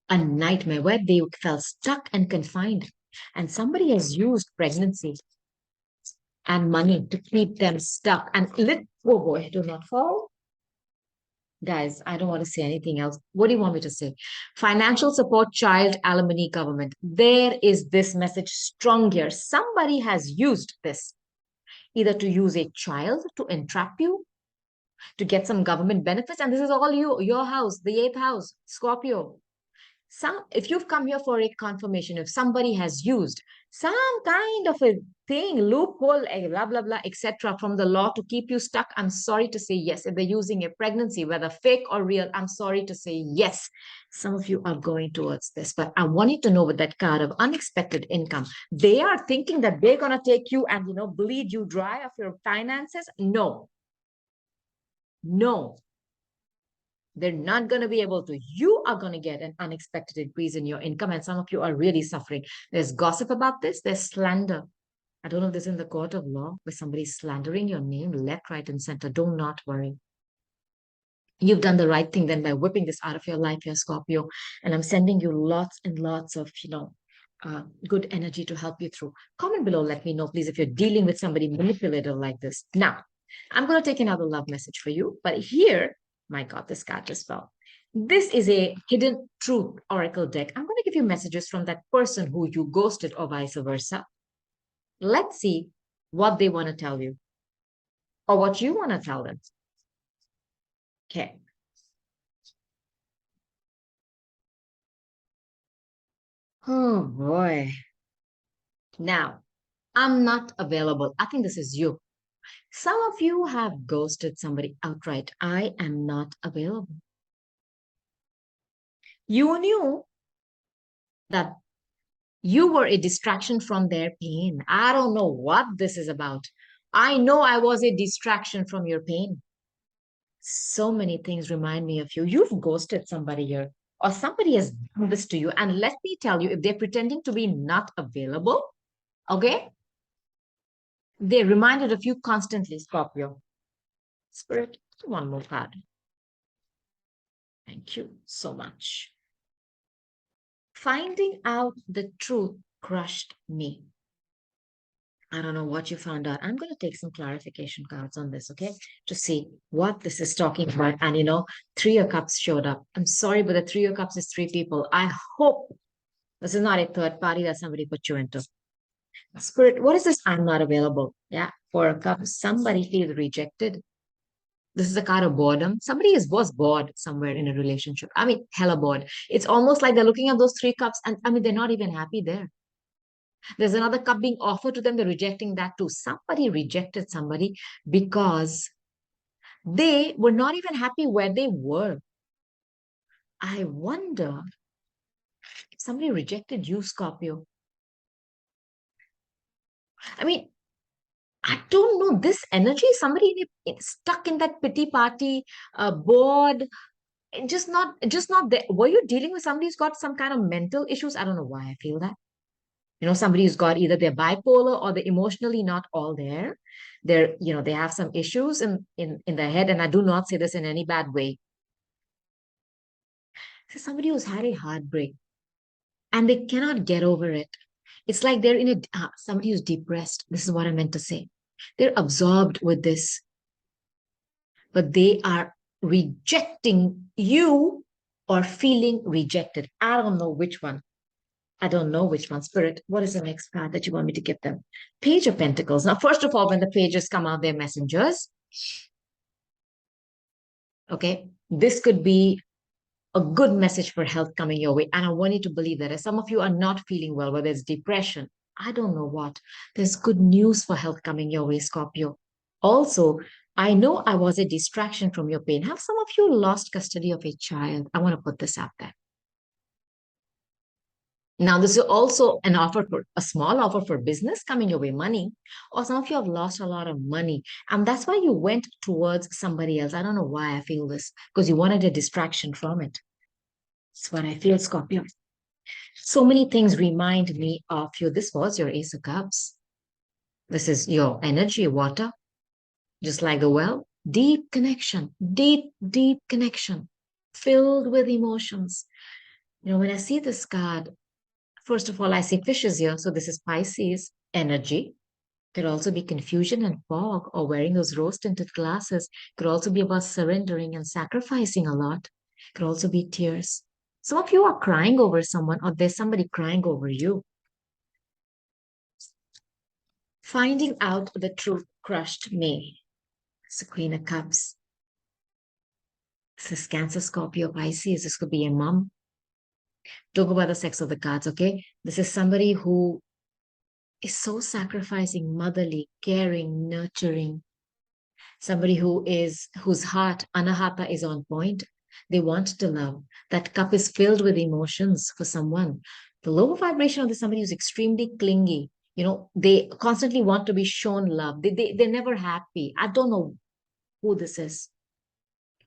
A nightmare where they felt stuck and confined. And somebody has used pregnancy and money to keep them stuck. And oh boy, do not fall. Guys, I don't want to say anything else. What do you want me to say? Financial support, child alimony, government. There is this message strong here. Somebody has used this either to use a child to entrap you, to get some government benefits. And this is all you, your house, the eighth house, Scorpio. If you've come here for a confirmation, if somebody has used some kind of a thing, loophole, blah blah blah, etc., from the law to keep you stuck, I'm sorry to say yes. If they're using a pregnancy, whether fake or real, I'm sorry to say yes. Some of you are going towards this, but I want you to know with that card of unexpected income, they are thinking that they're gonna take you and bleed you dry of your finances. No, no, they're not going to be able to. You are going to get an unexpected increase in your income, and some of you are really suffering. There's gossip about this, there's slander. I don't know if this is in the court of law where somebody's slandering your name left, right, and center. Do not worry. You've done the right thing then by whipping this out of your life, your Scorpio. And I'm sending you lots and lots of, good energy to help you through. Comment below, let me know, please, if you're dealing with somebody manipulative like this. Now, I'm going to take another love message for you. But here, my God, this card just fell. This is a hidden truth oracle deck. I'm going to give you messages from that person who you ghosted or vice versa. Let's see what they want to tell you or what you want to tell them. Okay. Oh boy. Now, I'm not available. I think this is you. Some of you have ghosted somebody outright. I am not available. You knew that you were a distraction from their pain. I don't know what this is about. I know I was a distraction from your pain. So many things remind me of you. You've ghosted somebody here, or somebody has done this to you. And let me tell you, if they're pretending to be not available, okay, they're reminded of you constantly, Scorpio. Spirit, one more card. Thank you so much. Finding out the truth crushed me. I don't know what you found out. I'm going to take some clarification cards on this, okay? To see what this is talking about. And Three of Cups showed up. I'm sorry, but the Three of Cups is three people. I hope this is not a third party that somebody put you into. Spirit, what is this? I'm not available. Yeah, Four of Cups. Somebody feels rejected. This is a card of boredom. Somebody was bored somewhere in a relationship. I mean, hella bored. It's almost like they're looking at those three cups and they're not even happy there. There's another cup being offered to them. They're rejecting that too. Somebody rejected somebody because they were not even happy where they were. I wonder if somebody rejected you, Scorpio. I mean, I don't know. This energy, somebody stuck in that pity party, bored, just not there. Were you dealing with somebody who's got some kind of mental issues? I don't know why I feel that. Somebody who's got either they're bipolar or they're emotionally not all there. They have some issues in their head, and I do not say this in any bad way. So somebody who's had a heartbreak and they cannot get over it. It's like they're in somebody who's depressed. This is what I meant to say. They're absorbed with this, but they are rejecting you or feeling rejected. I don't know which one. I don't know which one. Spirit, what is the next card that you want me to give them? Page of Pentacles. Now, first of all, when the pages come out, they're messengers. Okay. This could be a good message for health coming your way. And I want you to believe that as some of you are not feeling well, whether it's depression, I don't know what, there's good news for health coming your way, Scorpio. Also, I know I was a distraction from your pain. Have some of you lost custody of a child? I want to put this out there. Now, this is also an offer for a small offer for business coming your way, money, or some of you have lost a lot of money. And that's why you went towards somebody else. I don't know why I feel this, because you wanted a distraction from it. That's what I feel, Scorpio. So many things remind me of you. This was your Ace of Cups. This is your energy, water, just like the well. Deep connection, deep, deep connection. filled with emotions. When I see this card, first of all, I see fishes here. So this is Pisces energy. Could also be confusion and fog, or wearing those rose tinted glasses. Could also be about surrendering and sacrificing a lot. Could also be tears. Some of you are crying over someone, or there's somebody crying over you. Finding out the truth crushed me. It's the Queen of Cups. This is Cancer, Scorpio, Pisces. This could be a mom. Don't go by the sex of the cards, okay? This is somebody who is so sacrificing, motherly, caring, nurturing. Somebody whose heart, anahata, is on point. They want to love. That cup is filled with emotions for someone. The lower vibration of this somebody who's extremely clingy. They constantly want to be shown love. They're never happy. I don't know who this is.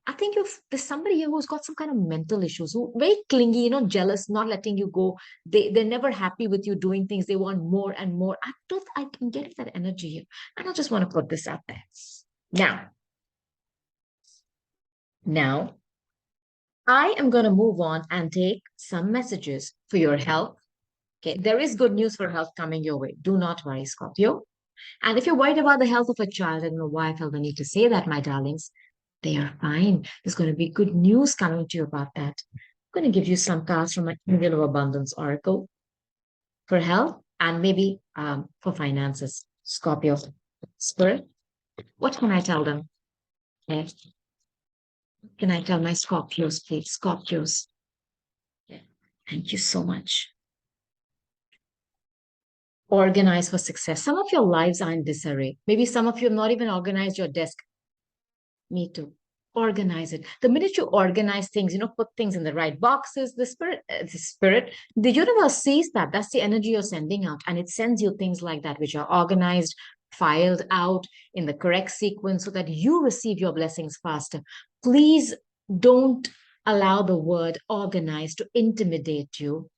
I think if there's somebody here who's got some kind of mental issues, who very clingy, jealous, not letting you go. They're never happy with you doing things. They want more and more. I can get that energy here. And I just want to put this out there. Now, I am going to move on and take some messages for your health. Okay, there is good news for health coming your way. Do not worry, Scorpio. And if you're worried about the health of a child, I don't know why I felt the need to say that, my darlings. They are fine. There's going to be good news coming to you about that. I'm going to give you some cards from my Angel of Abundance Oracle for health and maybe for finances. Scorpio Spirit, what can I tell them? Okay. Can I tell my Scorpios, please? Scorpios. Yeah. Thank you so much. Organize for success. Some of your lives are in disarray. Maybe some of you have not even organized your desk. Me too. Organize it. The minute you organize things, put things in the right boxes, the universe sees that. That's the energy you're sending out. And it sends you things like that, which are organized, filed out in the correct sequence so that you receive your blessings faster. Please don't allow the word organize to intimidate you.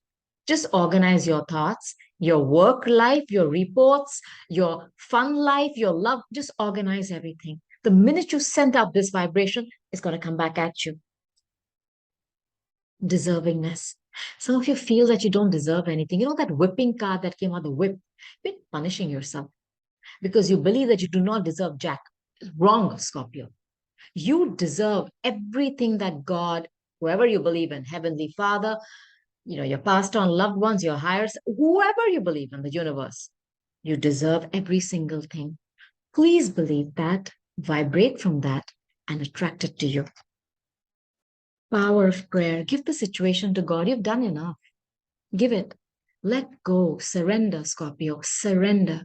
Just organize your thoughts, your work life, your reports, your fun life, your love. Just organize everything. The minute you send out this vibration, it's going to come back at you. Deservingness. Some of you feel that you don't deserve anything. That whipping card that came out, the whip, you're punishing yourself because you believe that you do not deserve jack. Wrong, Scorpio. You deserve everything that God, whoever you believe in, Heavenly Father, your passed on loved ones, your higher, whoever you believe in, the universe, you deserve every single thing. Please believe that, vibrate from that, and attract it to you. Power of prayer. Give the situation to God. You've done enough. Give it. Let go. Surrender, Scorpio. Surrender.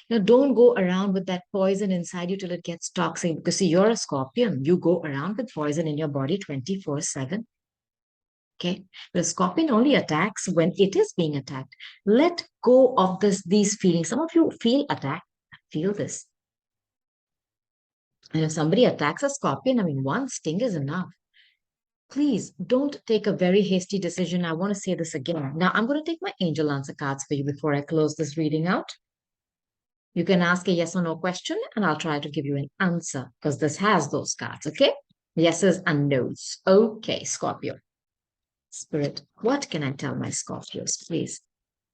Don't go around with that poison inside you till it gets toxic. Because see, you're a Scorpion. You go around with poison in your body 24/7. Okay. The Scorpion only attacks when it is being attacked. Let go of these feelings. Some of you feel attacked. Feel this. And if somebody attacks a Scorpion, one sting is enough. Please don't take a very hasty decision. I want to say this again. Now, I'm going to take my angel answer cards for you before I close this reading out. You can ask a yes or no question, and I'll try to give you an answer because this has those cards, okay? Yeses and nos. Okay, Scorpio. Spirit, what can I tell my Scorpios, please?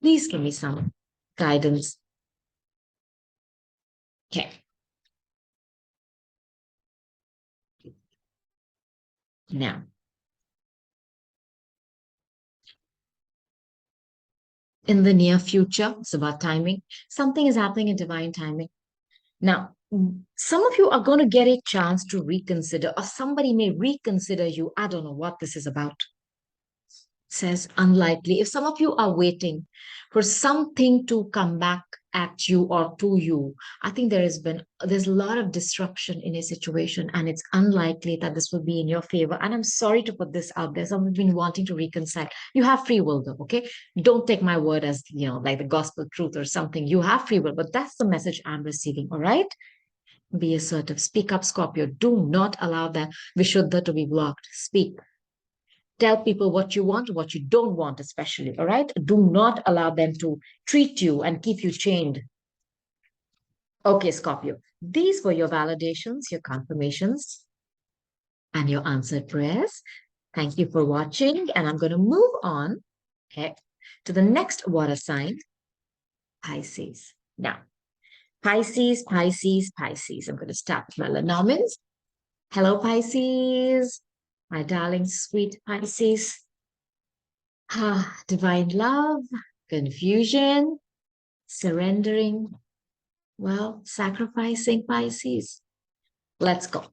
Please give me some guidance. Okay. Now, in the near future, it's about timing. Something is happening in divine timing. Now, some of you are going to get a chance to reconsider, or somebody may reconsider you. I don't know what this is about. Says unlikely. If some of you are waiting for something to come back at you or to you, I think there's a lot of disruption in a situation, and it's unlikely that this will be in your favor. And I'm sorry to put this out there. Some have been wanting to reconcile. You have free will, though, okay? Don't take my word as like the gospel truth or something. You have free will, but that's the message I'm receiving. All right? Be assertive. Speak up, Scorpio. Do not allow that Vishuddha to be blocked. Speak. Tell people what you want, what you don't want, especially. All right? Do not allow them to treat you and keep you chained. Okay, Scorpio. These were your validations, your confirmations, and your answered prayers. Thank you for watching, and I'm going to move on, okay, to the next water sign, Pisces. Now, Pisces, Pisces, Pisces. I'm going to start with my Lenormands. Hello, Pisces, my darling, sweet Pisces. Divine love, confusion, surrendering, well, sacrificing Pisces. Let's go.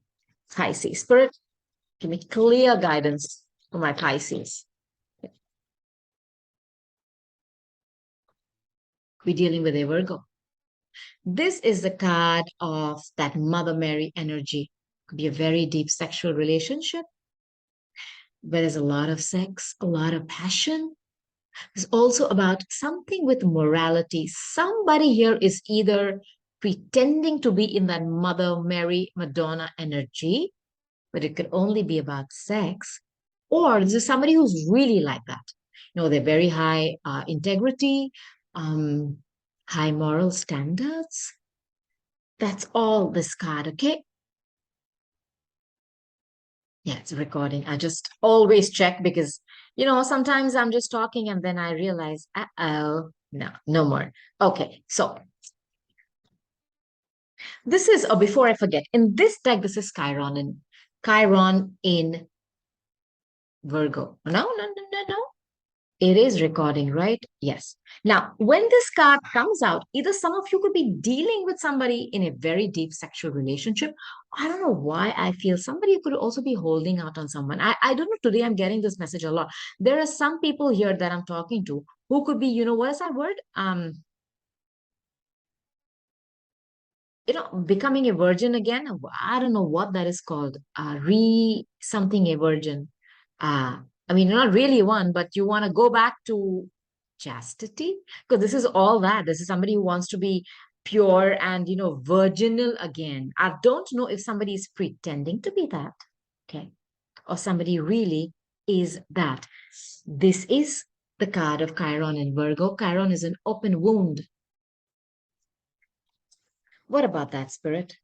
Pisces. Spirit, give me clear guidance for my Pisces. We're dealing with a Virgo. This is the card of that Mother Mary energy. Could be a very deep sexual relationship where there's a lot of sex, a lot of passion. It's also about something with morality. Somebody here is either pretending to be in that Mother Mary Madonna energy, but it could only be about sex, or this is somebody who's really like that. They're very high integrity, um, high moral standards. That's all this card, okay? Yeah, it's recording. I just always check because, sometimes I'm just talking and then I realize, uh-oh, no, no more. Okay, so this is, before I forget, in this deck, this is Chiron in Virgo. No, no, no, no, no. It is recording, right? Yes. Now, when this card comes out, either some of you could be dealing with somebody in a very deep sexual relationship. I don't know why I feel somebody could also be holding out on someone. I don't know. Today, I'm getting this message a lot. There are some people here that I'm talking to who could be, what is that word? Becoming a virgin again. I don't know what that is called. Something a virgin. Uh, I mean, you're not really one, but you want to go back to chastity because this is all that. This is somebody who wants to be pure and, virginal again. I don't know if somebody is pretending to be that, okay, or somebody really is that. This is the card of Chiron in Virgo. Chiron is an open wound. What about that, spirit?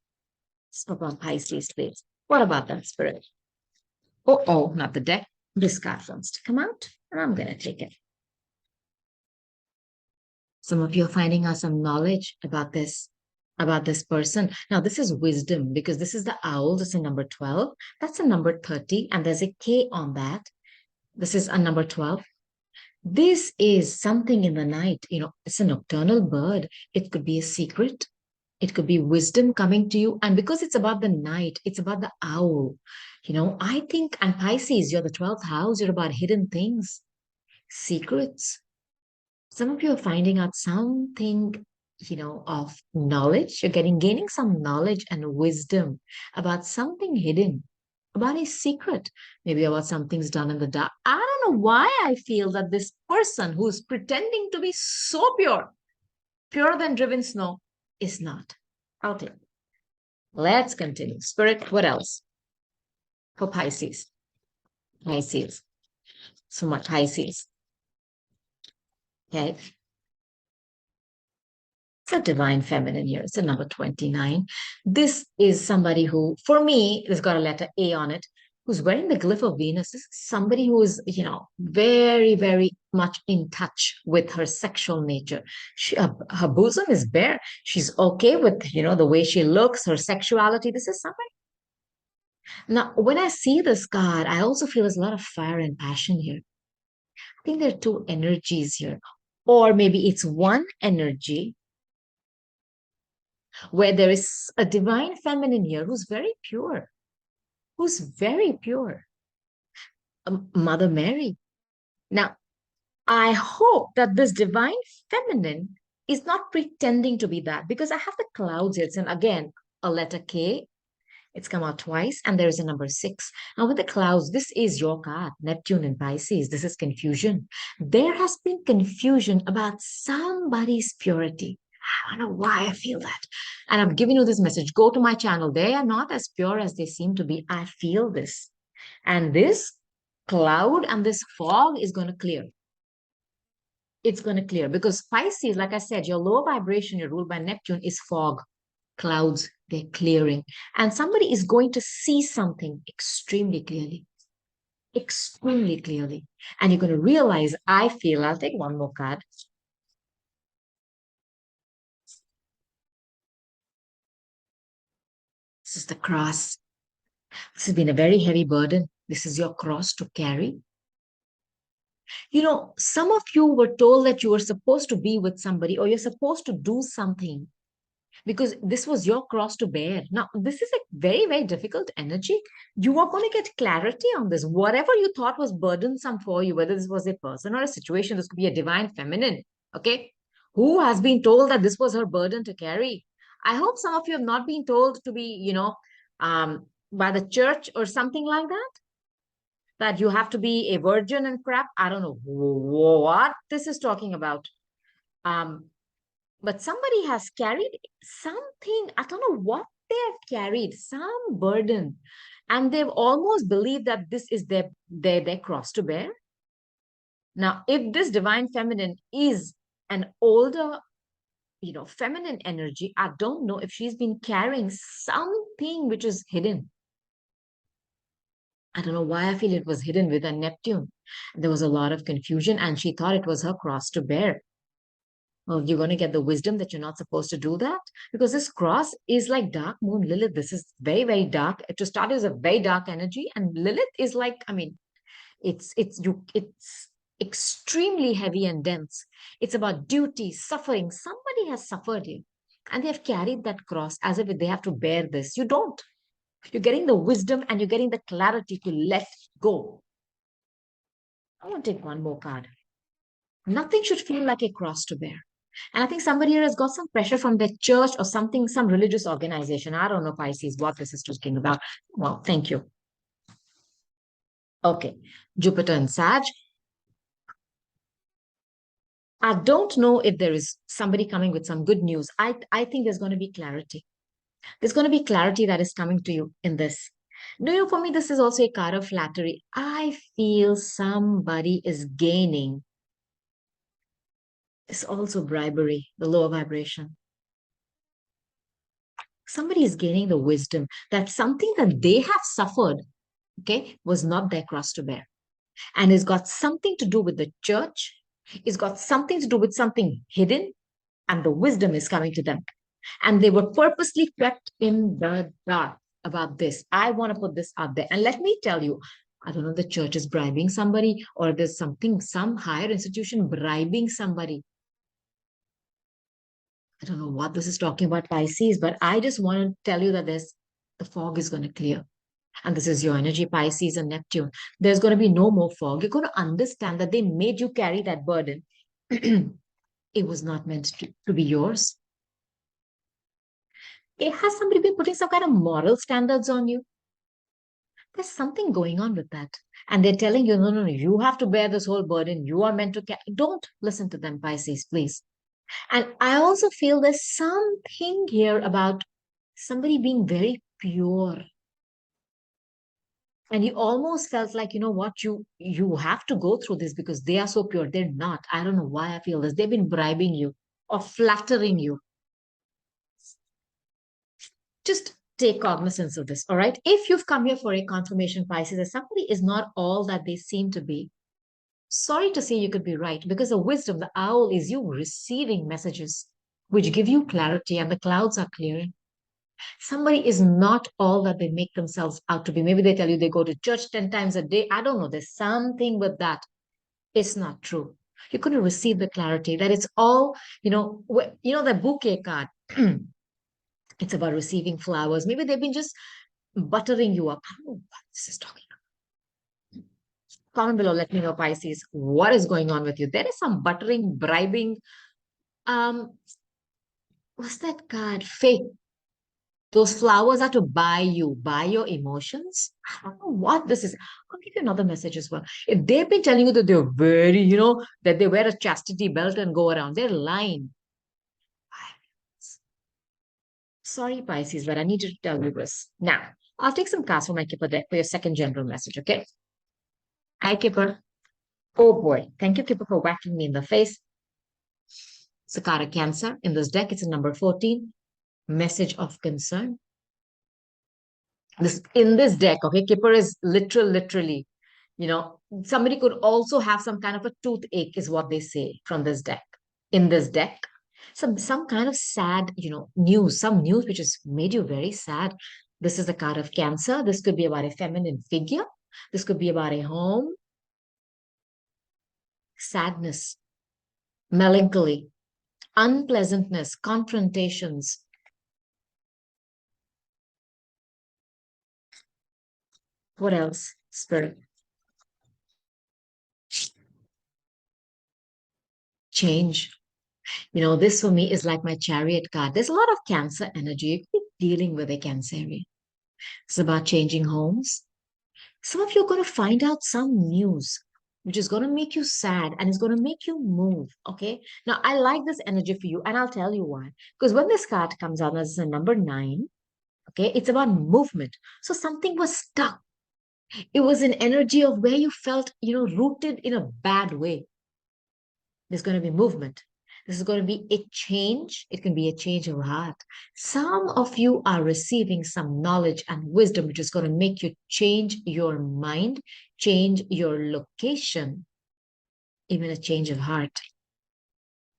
Stop on Pisces, please. What about that, spirit? Oh, not the deck. This card wants to come out, and I'm going to take it. Some of you are finding out some knowledge about this person. Now, this is wisdom because this is the owl. This is number 12. That's a number 30, and there's a K on that. This is a number 12. This is something in the night. It's a nocturnal bird. It could be a secret. It could be wisdom coming to you. And because it's about the night, it's about the owl. I think, and Pisces, you're the 12th house, you're about hidden things, secrets. Some of you are finding out something, of knowledge. You're gaining some knowledge and wisdom about something hidden, about a secret, maybe about something's done in the dark. I don't know why I feel that this person who's pretending to be so pure, purer than driven snow, is not. I'll take it. Let's continue. Spirit, what else? For Pisces. Pisces. So much Pisces. Okay. It's a divine feminine here. It's a number 29. This is somebody who, for me, has got a letter A on it, who's wearing the glyph of Venus. This is somebody who is, very, very much in touch with her sexual nature. Her bosom is bare. She's okay with, the way she looks, her sexuality. This is somebody. Now, when I see this card, I also feel there's a lot of fire and passion here. I think there are two energies here. Or maybe it's one energy where there is a divine feminine here who's very pure, who's very pure, Mother Mary. Now, I hope that this divine feminine is not pretending to be that because I have the clouds here. It's again a letter K. It's come out twice, and there is a number 6. Now, with the clouds, this is your card, Neptune and Pisces. This is confusion. There has been confusion about somebody's purity. I don't know why I feel that. And I've given you this message. Go to my channel. They are not as pure as they seem to be. I feel this. And this cloud and this fog is going to clear. It's going to clear because Pisces, like I said, your low vibration, you're ruled by Neptune, is fog, clouds, they're clearing. And somebody is going to see something extremely clearly. extremely clearly. And you're going to realize, I feel, I'll take one more card. This is the cross. This has been a very heavy burden. This is your cross to carry. Some of you were told that you were supposed to be with somebody or you're supposed to do something because this was your cross to bear. Now, this is a very, very difficult energy. You are going to get clarity on this. Whatever you thought was burdensome for you, whether this was a person or a situation, this could be a divine feminine, okay? Who has been told that this was her burden to carry? I hope some of you have not been told to be, by the church or something like that you have to be a virgin and crap. I don't know what this is talking about. Um, but somebody has carried something. I don't know what they have carried, some burden, and they've almost believed that this is their cross to bear. Now, if this divine feminine is an older, feminine energy, I don't know if she's been carrying something which is hidden. I don't know why I feel it was hidden with a Neptune. There was a lot of confusion, and she thought it was her cross to bear. Well, you're going to get the wisdom that you're not supposed to do that because this cross is like dark moon Lilith. This is very, very dark. To start, is a very dark energy, and Lilith is like, I mean, it's extremely heavy and dense. It's about duty, suffering. Somebody has suffered here, and they have carried that cross as if they have to bear this. You don't. You're getting the wisdom and you're getting the clarity to let go. I want to take one more card. Nothing should feel like a cross to bear. And I think somebody here has got some pressure from their church or something, some religious organization. I don't know, Pisces, what this is talking about. Well, thank you. Okay. Jupiter and Sag. I don't know if there is somebody coming with some good news. I think there's going to be clarity. There's going to be clarity that is coming to you in this. For me, this is also a card of flattery. I feel somebody is gaining. It's also bribery, the lower vibration. Somebody is gaining the wisdom that something that they have suffered, okay, was not their cross to bear. And it's got something to do with the church. It's got something to do with something hidden, and the wisdom is coming to them. And they were purposely kept in the dark about this. I want to put this out there. And let me tell you, I don't know if the church is bribing somebody or there's something, some higher institution bribing somebody. I don't know what this is talking about, Pisces, but I just want to tell you that the fog is going to clear. And this is your energy, Pisces and Neptune. There's going to be no more fog. You're going to understand that they made you carry that burden. It was not meant to be yours. Has somebody been putting some kind of moral standards on you? There's something going on with that. And they're telling you, no, no, no, you have to bear this whole burden. You are meant to carry. Don't listen to them, Pisces, please. And I also feel there's something here about somebody being very pure. And you almost felt like, you know what, you have to go through this because they are so pure. They're not. I don't know why I feel this. They've been bribing you or flattering you. Just take cognizance of this, all right? If you've come here for a confirmation, Pisces, that somebody is not all that they seem to be, sorry to say you could be right because the wisdom, the owl, is you receiving messages which give you clarity and the clouds are clearing. Somebody is not all that they make themselves out to be. Maybe they tell you they go to church 10 times a day. I don't know. There's something with that. It's not true. You're going to receive the clarity that it's all, the bouquet card. It's about receiving flowers. Maybe they've been just buttering you up. I don't know what this is talking about. Comment below, let me know, Pisces, what is going on with you. There is some buttering, bribing. Um, what's that card? Fake. Those flowers are to buy your emotions. I don't know what this is. I'll give you another message as well. If they've been telling you that they're very, that they wear a chastity belt and go around, they're lying. Sorry, Pisces, but I need to tell you this. Now, I'll take some cards from my Kipper deck for your second general message, okay? Hi, Kipper. Oh boy. Thank you, Kipper, for whacking me in the face. It's a card of Cancer. In this deck, it's a number 14. Message of concern. In this deck, okay, Kipper is literally. Somebody could also have some kind of a toothache, is what they say from this deck. In this deck, some kind of sad, news, some news which has made you very sad. This is the card of Cancer. This could be about a feminine figure. This could be about a home, sadness, melancholy, unpleasantness, confrontations. What else, Spirit? Change. This for me is like my Chariot card. There's a lot of Cancer energy. You could be dealing with a Cancerian. It's about changing homes. Some of you are going to find out some news which is going to make you sad and is going to make you move. Okay. Now, I like this energy for you, and I'll tell you why. Because when this card comes out as a number 9, okay, it's about movement. So something was stuck. It was an energy of where you felt, rooted in a bad way. There's going to be movement. This is going to be a change. It can be a change of heart. Some of you are receiving some knowledge and wisdom, which is going to make you change your mind, change your location, even a change of heart,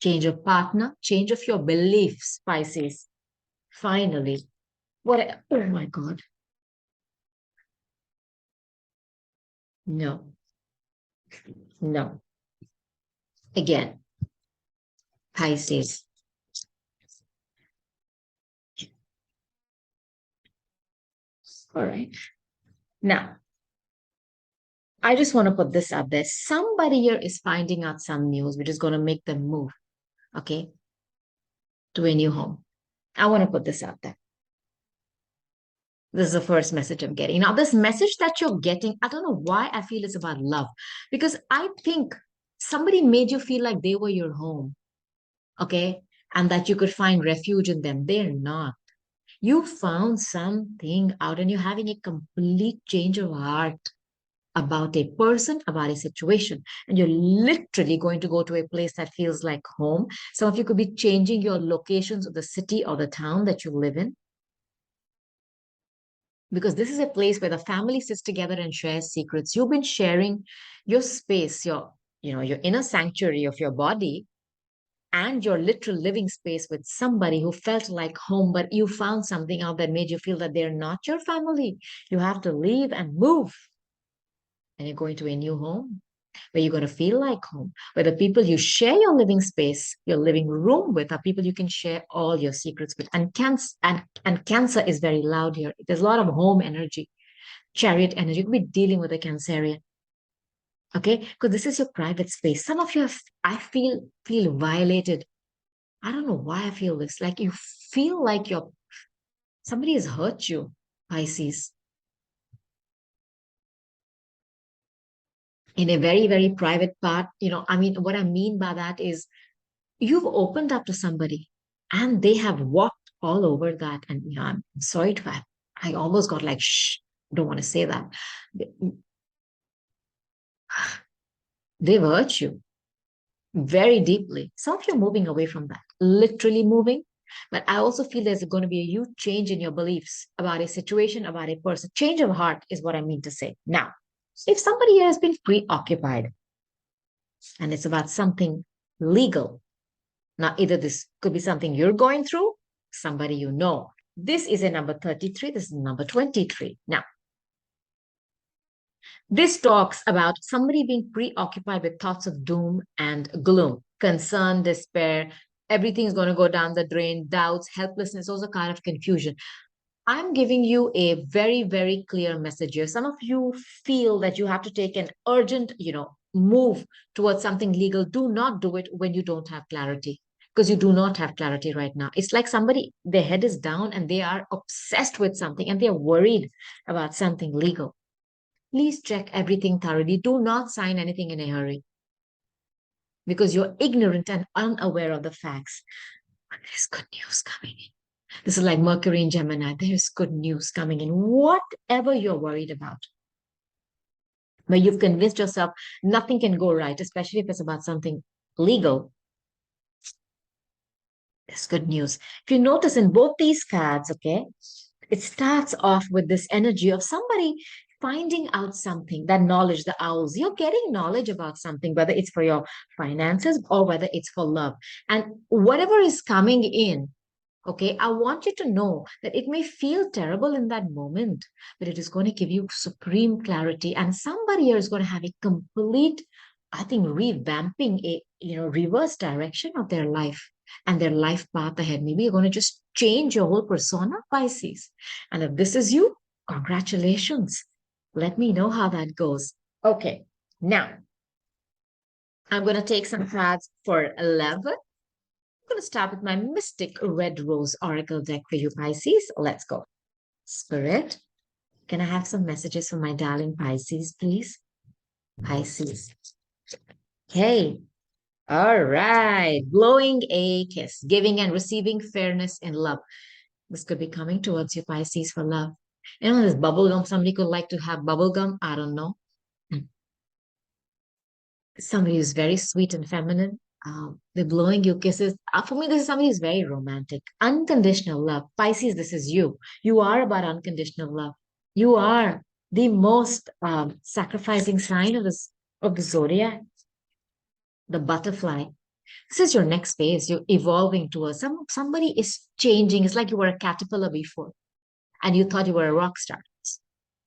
change of partner, change of your beliefs, Pisces. Finally, oh my God. No, no. Again, Pisces. All right. Now, I just want to put this out there. Somebody here is finding out some news which is going to make them move, okay, to a new home. I want to put this out there. This is the first message I'm getting. Now, this message that you're getting, I don't know why I feel it's about love, because I think somebody made you feel like they were your home, okay, and that you could find refuge in them. They're not. You found something out and you're having a complete change of heart about a person, about a situation, and you're literally going to go to a place that feels like home. Some of you could be changing your locations of the city or the town that you live in, because this is a place where the family sits together and shares secrets. You've been sharing your space, your inner sanctuary of your body and your literal living space with somebody who felt like home, but you found something out that made you feel that they're not your family. You have to leave and move, and you're going to a new home where you're going to feel like home, where the people you share your living space, your living room with, are people you can share all your secrets with. And Cancer is very loud here. There's a lot of home energy, Chariot energy. You could be dealing with a Cancerian. Okay, because this is your private space. Some of you I feel violated. I don't know why I feel this. Like you feel like somebody has hurt you, Pisces, in a very, very private part. I mean, what I mean by that is you've opened up to somebody and they have walked all over that. And I'm sorry to have, I almost got like, shh, don't want to say that. They've hurt you very deeply. Some of you are moving away from that, literally moving. But I also feel there's going to be a huge change in your beliefs about a situation, about a person. Change of heart is what I mean to say. Now, if somebody here has been preoccupied and it's about something legal, now either this could be something you're going through, somebody you know. This is a number 33. This is number 23. Now, this talks about somebody being preoccupied with thoughts of doom and gloom, concern, despair. Everything's going to go down the drain, doubts, helplessness, also kind of confusion. I'm giving you a very, very clear message here. Some of you feel that you have to take an urgent, move towards something legal. Do not do it when you don't have clarity, because you do not have clarity right now. It's like somebody, their head is down and they are obsessed with something and they're worried about something legal. Please check everything thoroughly. Do not sign anything in a hurry because you're ignorant and unaware of the facts. But there's good news coming in. This is like Mercury and Gemini. There's good news coming in. Whatever you're worried about, where you've convinced yourself nothing can go right, especially if it's about something legal, there's good news. If you notice in both these cards, okay, it starts off with this energy of somebody. finding out something, that knowledge, the owls, you're getting knowledge about something, whether it's for your finances or whether it's for love. And whatever is coming in, okay, I want you to know that it may feel terrible in that moment, but it is going to give you supreme clarity. And somebody here is going to have a complete, I think, revamping a, reverse direction of their life and their life path ahead. Maybe you're going to just change your whole persona, Pisces. And if this is you, congratulations. Let me know how that goes. Okay, now I'm going to take some cards for 11. I'm going to start with my Mystic Red Rose Oracle deck for you, Pisces. Let's go. Spirit, can I have some messages for my darling Pisces, please? Pisces. Okay. All right. Blowing a kiss, giving and receiving fairness in love. This could be coming towards you, Pisces, for love. This bubble gum, somebody could like to have bubble gum. I don't know. Somebody who's very sweet and feminine. They're blowing you kisses. For me, this is somebody who's very romantic. Unconditional love. Pisces, this is you. You are about unconditional love. You are the most sacrificing sign of the zodiac, the butterfly. This is your next phase. You're evolving towards somebody is changing. It's like you were a caterpillar before, and you thought you were a rock star.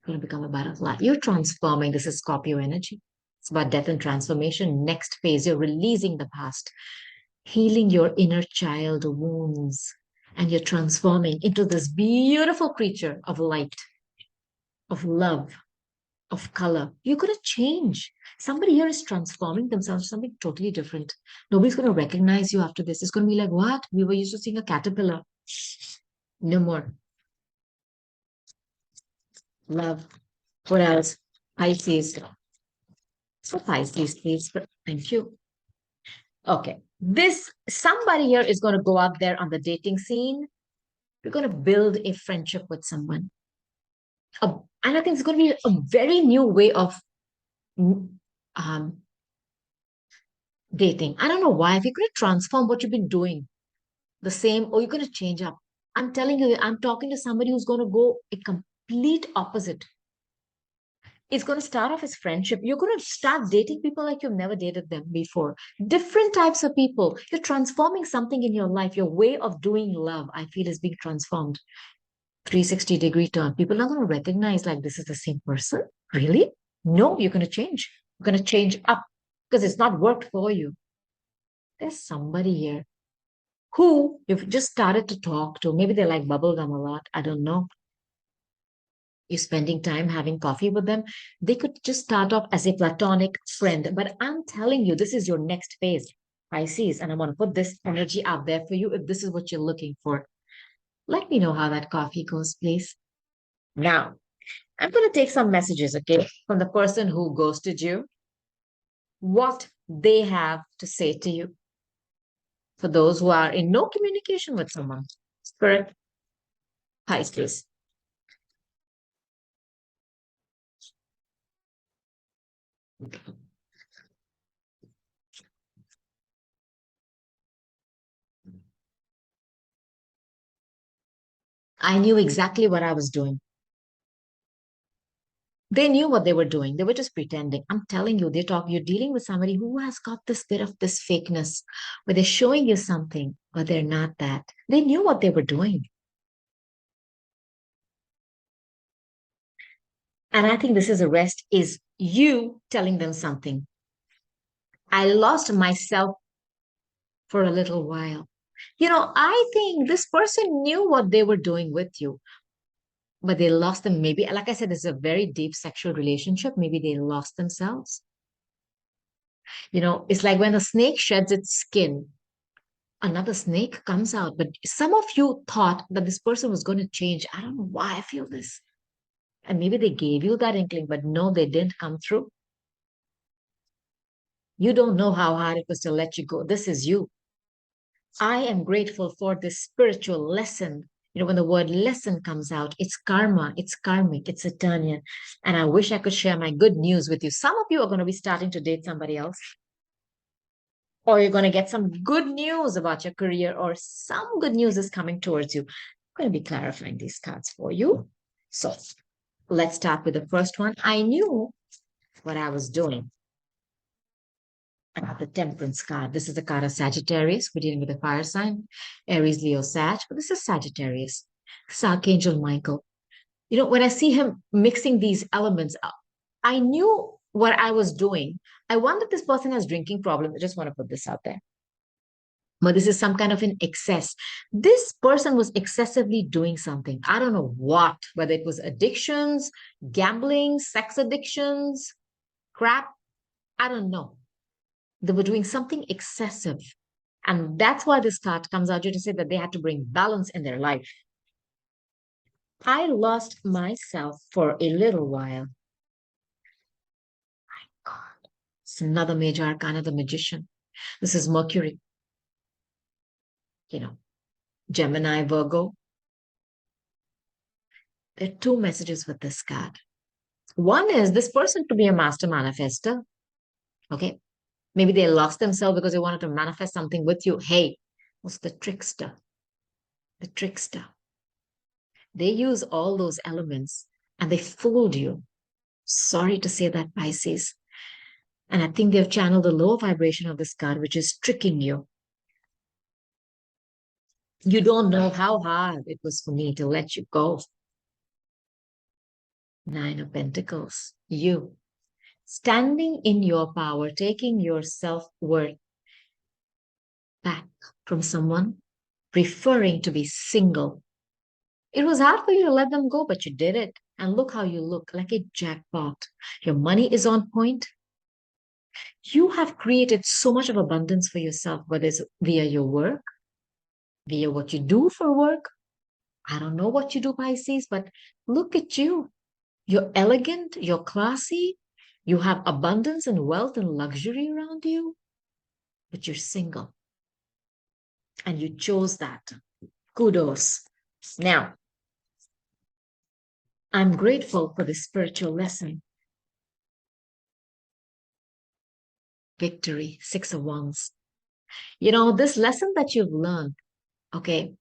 You're going to become a butterfly. You're transforming. This is Scorpio energy. It's about death and transformation. Next phase, you're releasing the past, healing your inner child wounds, and you're transforming into this beautiful creature of light, of love, of color. You're going to change. Somebody here is transforming themselves to something totally different. Nobody's going to recognize you after this. It's going to be like, what? We were used to seeing a caterpillar. No more. Love. What else? Pisces. So Pisces, please. Thank you. Okay. This somebody here is going to go out there on the dating scene. You're going to build a friendship with someone. And I think it's going to be a very new way of um, dating. I don't know why. If you're going to transform what you've been doing, the same, or you're going to change up. I'm telling you, I'm talking to somebody who's going to go a complete opposite. It's going to start off as friendship. You're going to start dating people like you've never dated them before. Different types of people. You're transforming something in your life. Your way of doing love, I feel, is being transformed. 360-degree turn. People are going to recognize like this is the same person. Really? No, you're going to change. You're going to change up because it's not worked for you. There's somebody here who you've just started to talk to. Maybe they like bubblegum a lot. I don't know. You're spending time having coffee with them. They could just start off as a platonic friend. But I'm telling you, this is your next phase, Pisces. And I want to put this energy out there for you if this is what you're looking for. Let me know how that coffee goes, please. Now, I'm going to take some messages, okay, from the person who ghosted you, what they have to say to you. For those who are in no communication with someone, Spirit, Pisces. I knew exactly what I was doing. They knew what they were doing. They were just pretending. I'm telling you, you're dealing with somebody who has got this bit of this fakeness where they're showing you something, but they're not that. They knew what they were doing. And I think this is a rest is you telling them something. I lost myself for a little while. I think this person knew what they were doing with you, but they lost them. Maybe, like I said, it's a very deep sexual relationship. Maybe they lost themselves. It's like when a snake sheds its skin, another snake comes out. But some of you thought that this person was going to change. I don't know why I feel this. And maybe they gave you that inkling, but no, they didn't come through. You don't know how hard it was to let you go. This is you. I am grateful for this spiritual lesson. When the word lesson comes out, it's karma, it's karmic, it's Eternian. And I wish I could share my good news with you. Some of you are going to be starting to date somebody else, or you're going to get some good news about your career, or some good news is coming towards you. I'm going to be clarifying these cards for you. So, Let's start with the first one. I knew what I was doing. I have the Temperance card. This is the card of Sagittarius. We're dealing with the fire sign, Aries, Leo, Sag. But this is Sagittarius. This is Archangel Michael. When I see him mixing these elements up, I knew what I was doing. I wonder if this person has drinking problem. I just want to put this out there. But this is some kind of an excess. This person was excessively doing something. I don't know what, whether it was addictions, gambling, sex addictions, crap. I don't know. They were doing something excessive. And that's why this card comes out here to say that they had to bring balance in their life. I lost myself for a little while. God, it's another major arcana, the magician. This is Mercury, you know, Gemini, Virgo. There are two messages with this card. One is this person to be a master manifester. Okay. Maybe they lost themselves because they wanted to manifest something with you. Hey, what's the trickster? The trickster. They use all those elements and they fooled you. Sorry to say that, Pisces. And I think they've channeled the low vibration of this card, which is tricking you. You don't know how hard it was for me to let you go. Nine of Pentacles. You standing in your power, taking your self-worth back from someone, preferring to be single. It was hard for you to let them go, but you did it. And look how you look, like a jackpot. Your money is on point. You have created so much of abundance for yourself, whether it's via your work, via what you do for work. I don't know what you do, Pisces, but look at you. You're elegant, you're classy, you have abundance and wealth and luxury around you, but you're single. And you chose that. Kudos. Now, I'm grateful for the spiritual lesson. Victory, Six of Wands. This lesson that you've learned, okay,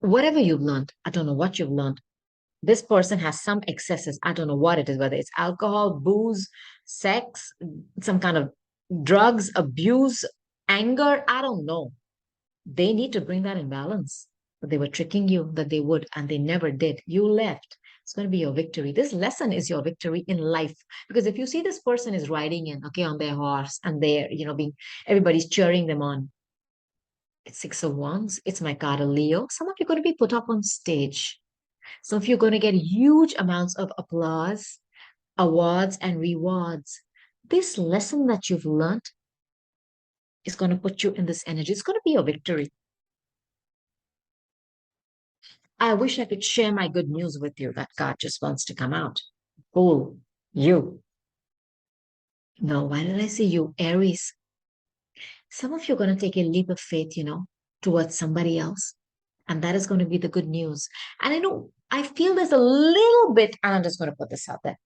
whatever you've learned, I don't know what you've learned. This person has some excesses. I don't know what it is, whether it's alcohol, booze, sex, some kind of drugs, abuse, anger. I don't know. They need to bring that in balance. But they were tricking you that they would, and they never did. You left. It's going to be your victory. This lesson is your victory in life. Because if you see this person is riding in, okay, on their horse, and they're, being everybody's cheering them on. It's Six of Wands. It's my card, a Leo. Some of you are going to be put up on stage. Some of you are going to get huge amounts of applause, awards, and rewards. This lesson that you've learned is going to put you in this energy. It's going to be your victory. I wish I could share my good news with you. That card just wants to come out. Fool, you. No, why did I say you? Aries. Some of you are going to take a leap of faith, towards somebody else. And that is going to be the good news. And I feel there's a little bit, and I'm just going to put this out there,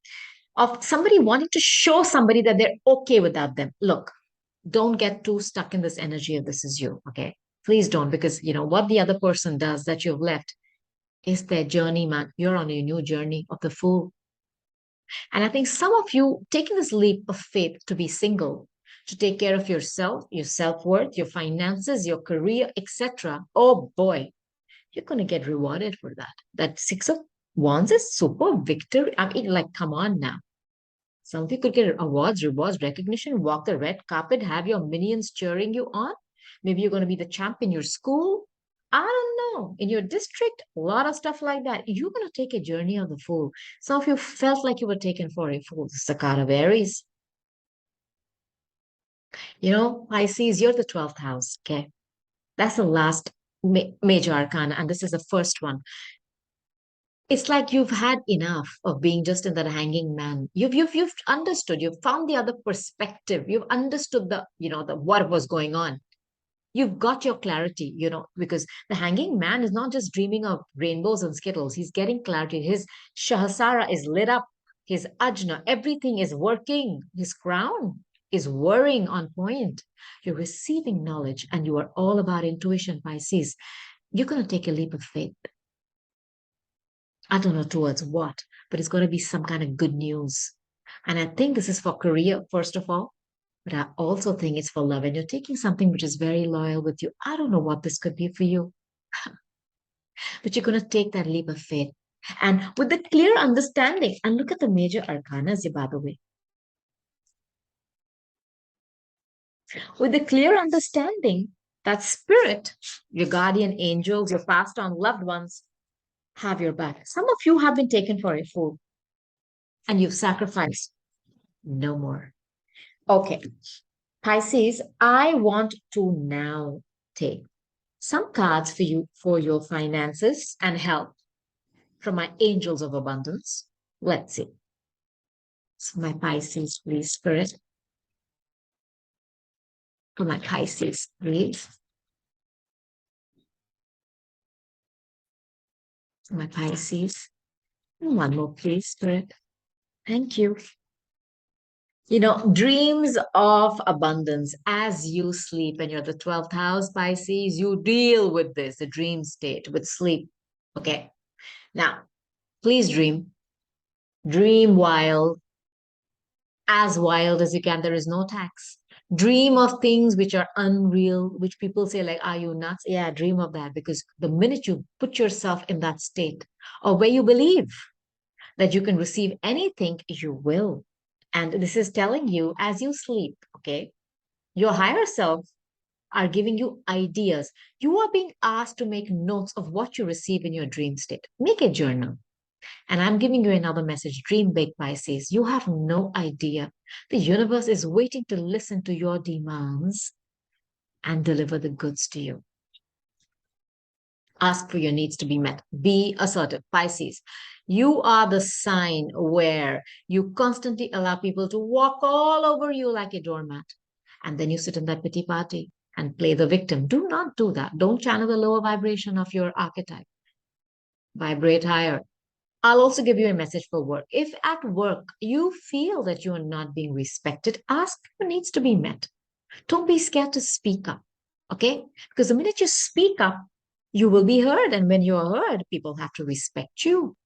of somebody wanting to show somebody that they're okay without them. Look, don't get too stuck in this energy of this is you, okay? Please don't, because what the other person does that you've left is their journey, man. You're on a new journey of the Fool. And I think some of you taking this leap of faith to be single, to take care of yourself, your self-worth, your finances, your career, etc. Oh boy, you're going to get rewarded for that. That Six of Wands is super victory. I mean, like, come on now. Some of you could get awards, rewards, recognition, walk the red carpet, have your minions cheering you on. Maybe you're going to be the champ in your school. I don't know. In your district, a lot of stuff like that. You're going to take a journey of the Fool. Some of you felt like you were taken for a fool. This is the card of Aries. Pisces, you're the 12th house. Okay. That's the last major arcana. And this is the first one. It's like you've had enough of being just in that hanging man. You've understood. You've found the other perspective. You've understood the what was going on. You've got your clarity, because the hanging man is not just dreaming of rainbows and skittles. He's getting clarity. His Shahasara is lit up. His Ajna, everything is working. His crown is whirring on point. You're receiving knowledge, and you are all about intuition, Pisces. You're going to take a leap of faith. I don't know towards what, but it's going to be some kind of good news. And I think this is for career, first of all, but I also think it's for love. And you're taking something which is very loyal with you. I don't know what this could be for you, but you're going to take that leap of faith. And with the clear understanding, and look at the major arcanas, by the way, with the clear understanding that spirit, your guardian angels, your passed on loved ones have your back. Some of you have been taken for a fool and you've sacrificed. No more. Okay, Pisces, I want to now take some cards for you for your finances and health from my angels of abundance. Let's see. So my Pisces, please, spirit. For my Pisces, please. For my Pisces. And one more, please, spirit. Thank you. You know, dreams of abundance as you sleep, and you're the 12th house, Pisces, you deal with this, the dream state, with sleep. Okay. Now, please dream. Dream as wild as you can. There is no tax. Dream of things which are unreal, which people say, like, are you nuts? Yeah, dream of that. Because the minute you put yourself in that state, or where you believe that you can receive anything, you will. And this is telling you as you sleep, okay, your higher self are giving you ideas. You are being asked to make notes of what you receive in your dream state. Make a journal. And I'm giving you another message. Dream big, Pisces. You have no idea. The universe is waiting to listen to your demands and deliver the goods to you. Ask for your needs to be met. Be assertive, Pisces. You are the sign where you constantly allow people to walk all over you like a doormat. And then you sit in that pity party and play the victim. Do not do that. Don't channel the lower vibration of your archetype. Vibrate higher. I'll also give you a message for work. If at work you feel that you are not being respected, ask what needs to be met. Don't be scared to speak up. Okay? Because the minute you speak up, you will be heard. And when you're heard, people have to respect you.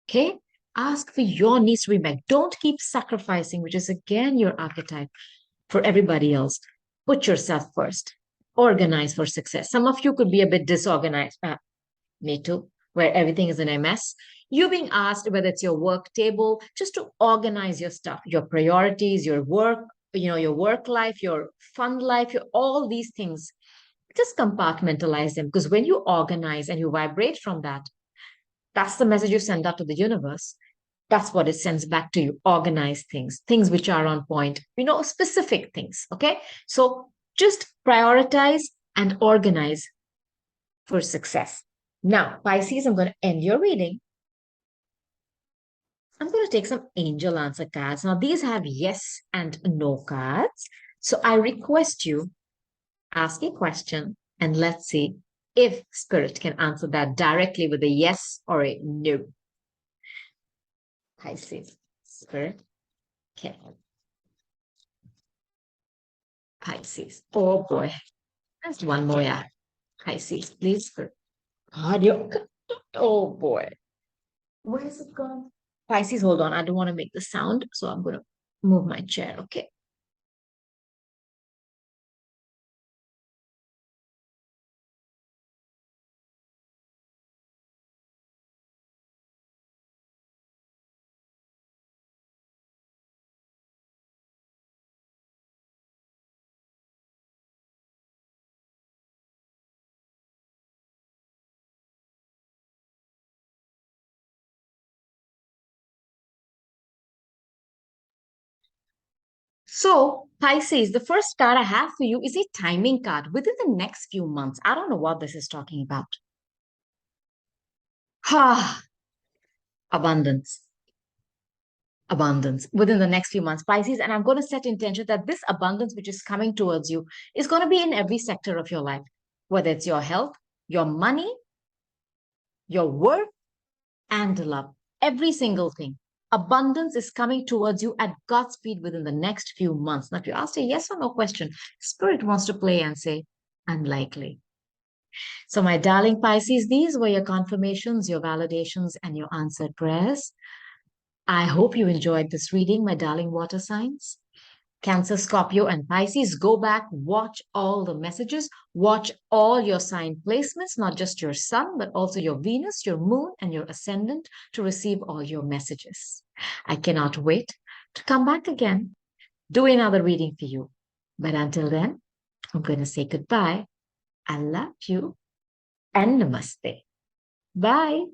Okay? Ask for your needs to be met. Don't keep sacrificing, which is again your archetype for everybody else. Put yourself first. Organize for success. Some of you could be a bit disorganized. Me too, where everything is in a mess. You're being asked whether it's your work table, just to organize your stuff, your priorities, your work, your work life, your fun life, all these things. Just compartmentalize them because when you organize and you vibrate from that, that's the message you send out to the universe. That's what it sends back to you. Organize things, things which are on point, specific things. Okay. So just prioritize and organize for success. Now, Pisces, I'm going to end your reading. I'm going to take some angel answer cards. Now, these have yes and no cards. So I request you ask a question and let's see if spirit can answer that directly with a yes or a no. Pisces, spirit. Okay. Pisces. Oh boy. There's one more. Yeah. Pisces, please. Spirit. Audio. Oh boy. Where is it gone? Pisces, hold on. I don't want to make the sound, so I'm going to move my chair. Okay. So, Pisces, the first card I have for you is a timing card within the next few months. I don't know what this is talking about. Ha! Abundance. Abundance within the next few months, Pisces. And I'm going to set intention that this abundance which is coming towards you is going to be in every sector of your life, whether it's your health, your money, your work, and love. Every single thing. Abundance is coming towards you at God's speed within the next few months. Now, if you ask a yes or no question, Spirit wants to play and say, unlikely. So, my darling Pisces, these were your confirmations, your validations, and your answered prayers. I hope you enjoyed this reading, my darling water signs. Cancer, Scorpio, and Pisces, go back, watch all the messages, watch all your sign placements, not just your sun, but also your Venus, your moon, and your ascendant to receive all your messages. I cannot wait to come back again, do another reading for you. But until then, I'm going to say goodbye. I love you and namaste. Bye.